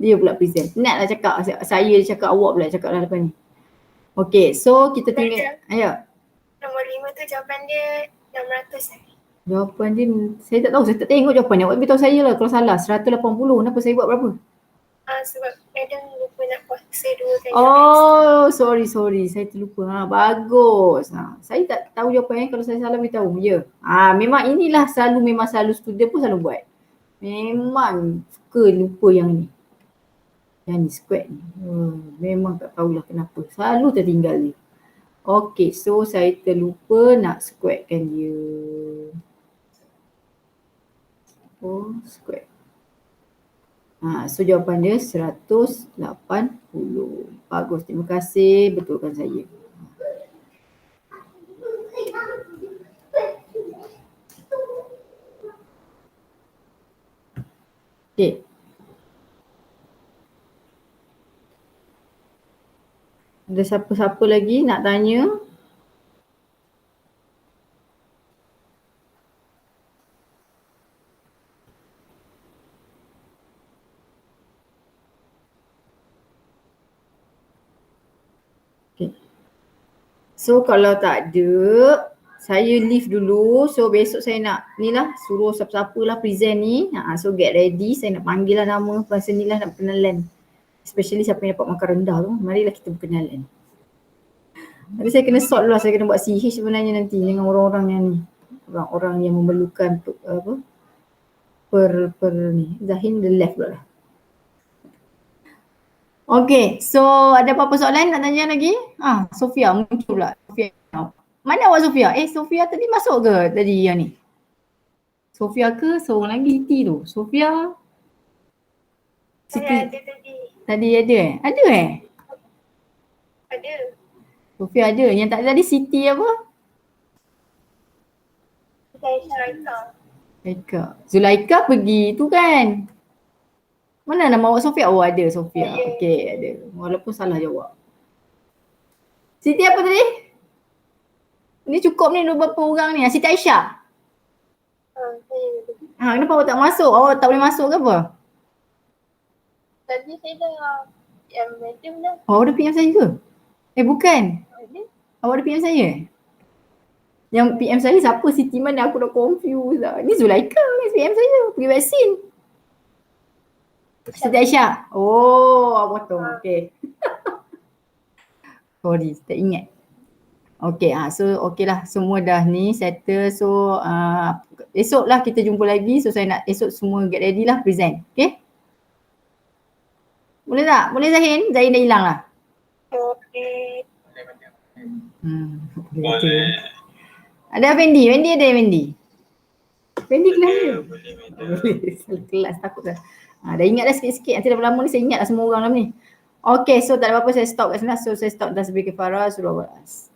Dia pula present. Nak lah cakap, saya cakap awak pula cakap lah lepas ni. Okay, so kita tinggal. Ayo. Nombor 5 tu jawapan dia 600 Jawapan dia, saya tak tahu, saya tak tengok jawapan dia. Awak beritahu saya lah kalau salah. 180, kenapa saya buat berapa? Sebab Adam lupa nak puasa 2 kali. Oh, sorry. Saya terlupa. Bagus. Saya tak tahu jawapan kalau saya salah beritahu. Ya. Memang inilah memang selalu student pun selalu buat. Memang suka lupa yang ni. Yang ni square ni. Memang tak tahulah kenapa. Selalu tertinggal dia. Okay, so saya terlupa nak squarekan dia. Square. So jawapan dia 180. Bagus, terima kasih. Betulkan saya. Okay. Ada siapa-siapa lagi nak tanya? Okay. So kalau tak ada, saya leave dulu. So besok saya nak ni lah suruh siapa-siapa lah present ni. So get ready, saya nak panggil lah nama. Pasal ni lah nak berkenalan. Especially siapa yang dapat makan rendah tu. Marilah kita berkenalan. Tapi saya kena sort dulu lah, saya kena buat CH sebenarnya nanti dengan orang-orang yang ni. Orang-orang yang memerlukan per ni. Zahin the left pula lah. Okay, so ada apa-apa soalan nak tanya lagi? Sofia muncul pula. Sofia. Mana awak Sofia? Sofia tadi masuk ke tadi yang ni? Sofia ke seorang lagi T tu? Sofia? Saya ada tadi. Tadi ada Ada Ada. Sofia ada. Yang tak ada tadi Siti apa? Saya Syaraika. Zulaika pergi tu kan? Mana nama awak Sofia? Oh ada Sofia. Okey ada. Walaupun salah jawab. Siti apa tadi? Ni cukup ni berapa orang ni? Siti Aisyah? Saya Kenapa awak tak masuk? Awak tak boleh masuk ke apa? tadi saya dah yang medium dah. Awak ada PM saya ke? Bukan. Awak ada PM saya? Yang PM saya siapa? Siti mana? Aku dah confused lah. Ni Zulaika ni PM saya. Pergi vaksin. Siti Aisyah. Awak tahu. Okay. Sorry, tak ingat. Okay, so okay lah. Semua dah ni settle. So esok lah kita jumpa lagi. So saya nak esok semua get ready lah present. Okay? Boleh tak? Boleh Zahin? Zahin dah hilang lah. Okay. Boleh. Boleh. Boleh. Ada Fendi, Fendi ada Fendi. Fendi kelas Boleh, dia. boleh madam. Boleh, salah kelas takut dah. Dah ingat dah sikit-sikit, nanti dah lama ni saya ingat dah semua orang dalam ni. Okay, so tak ada apa-apa, saya stop kat sana. So saya stop tasbih kifara surah Al-As.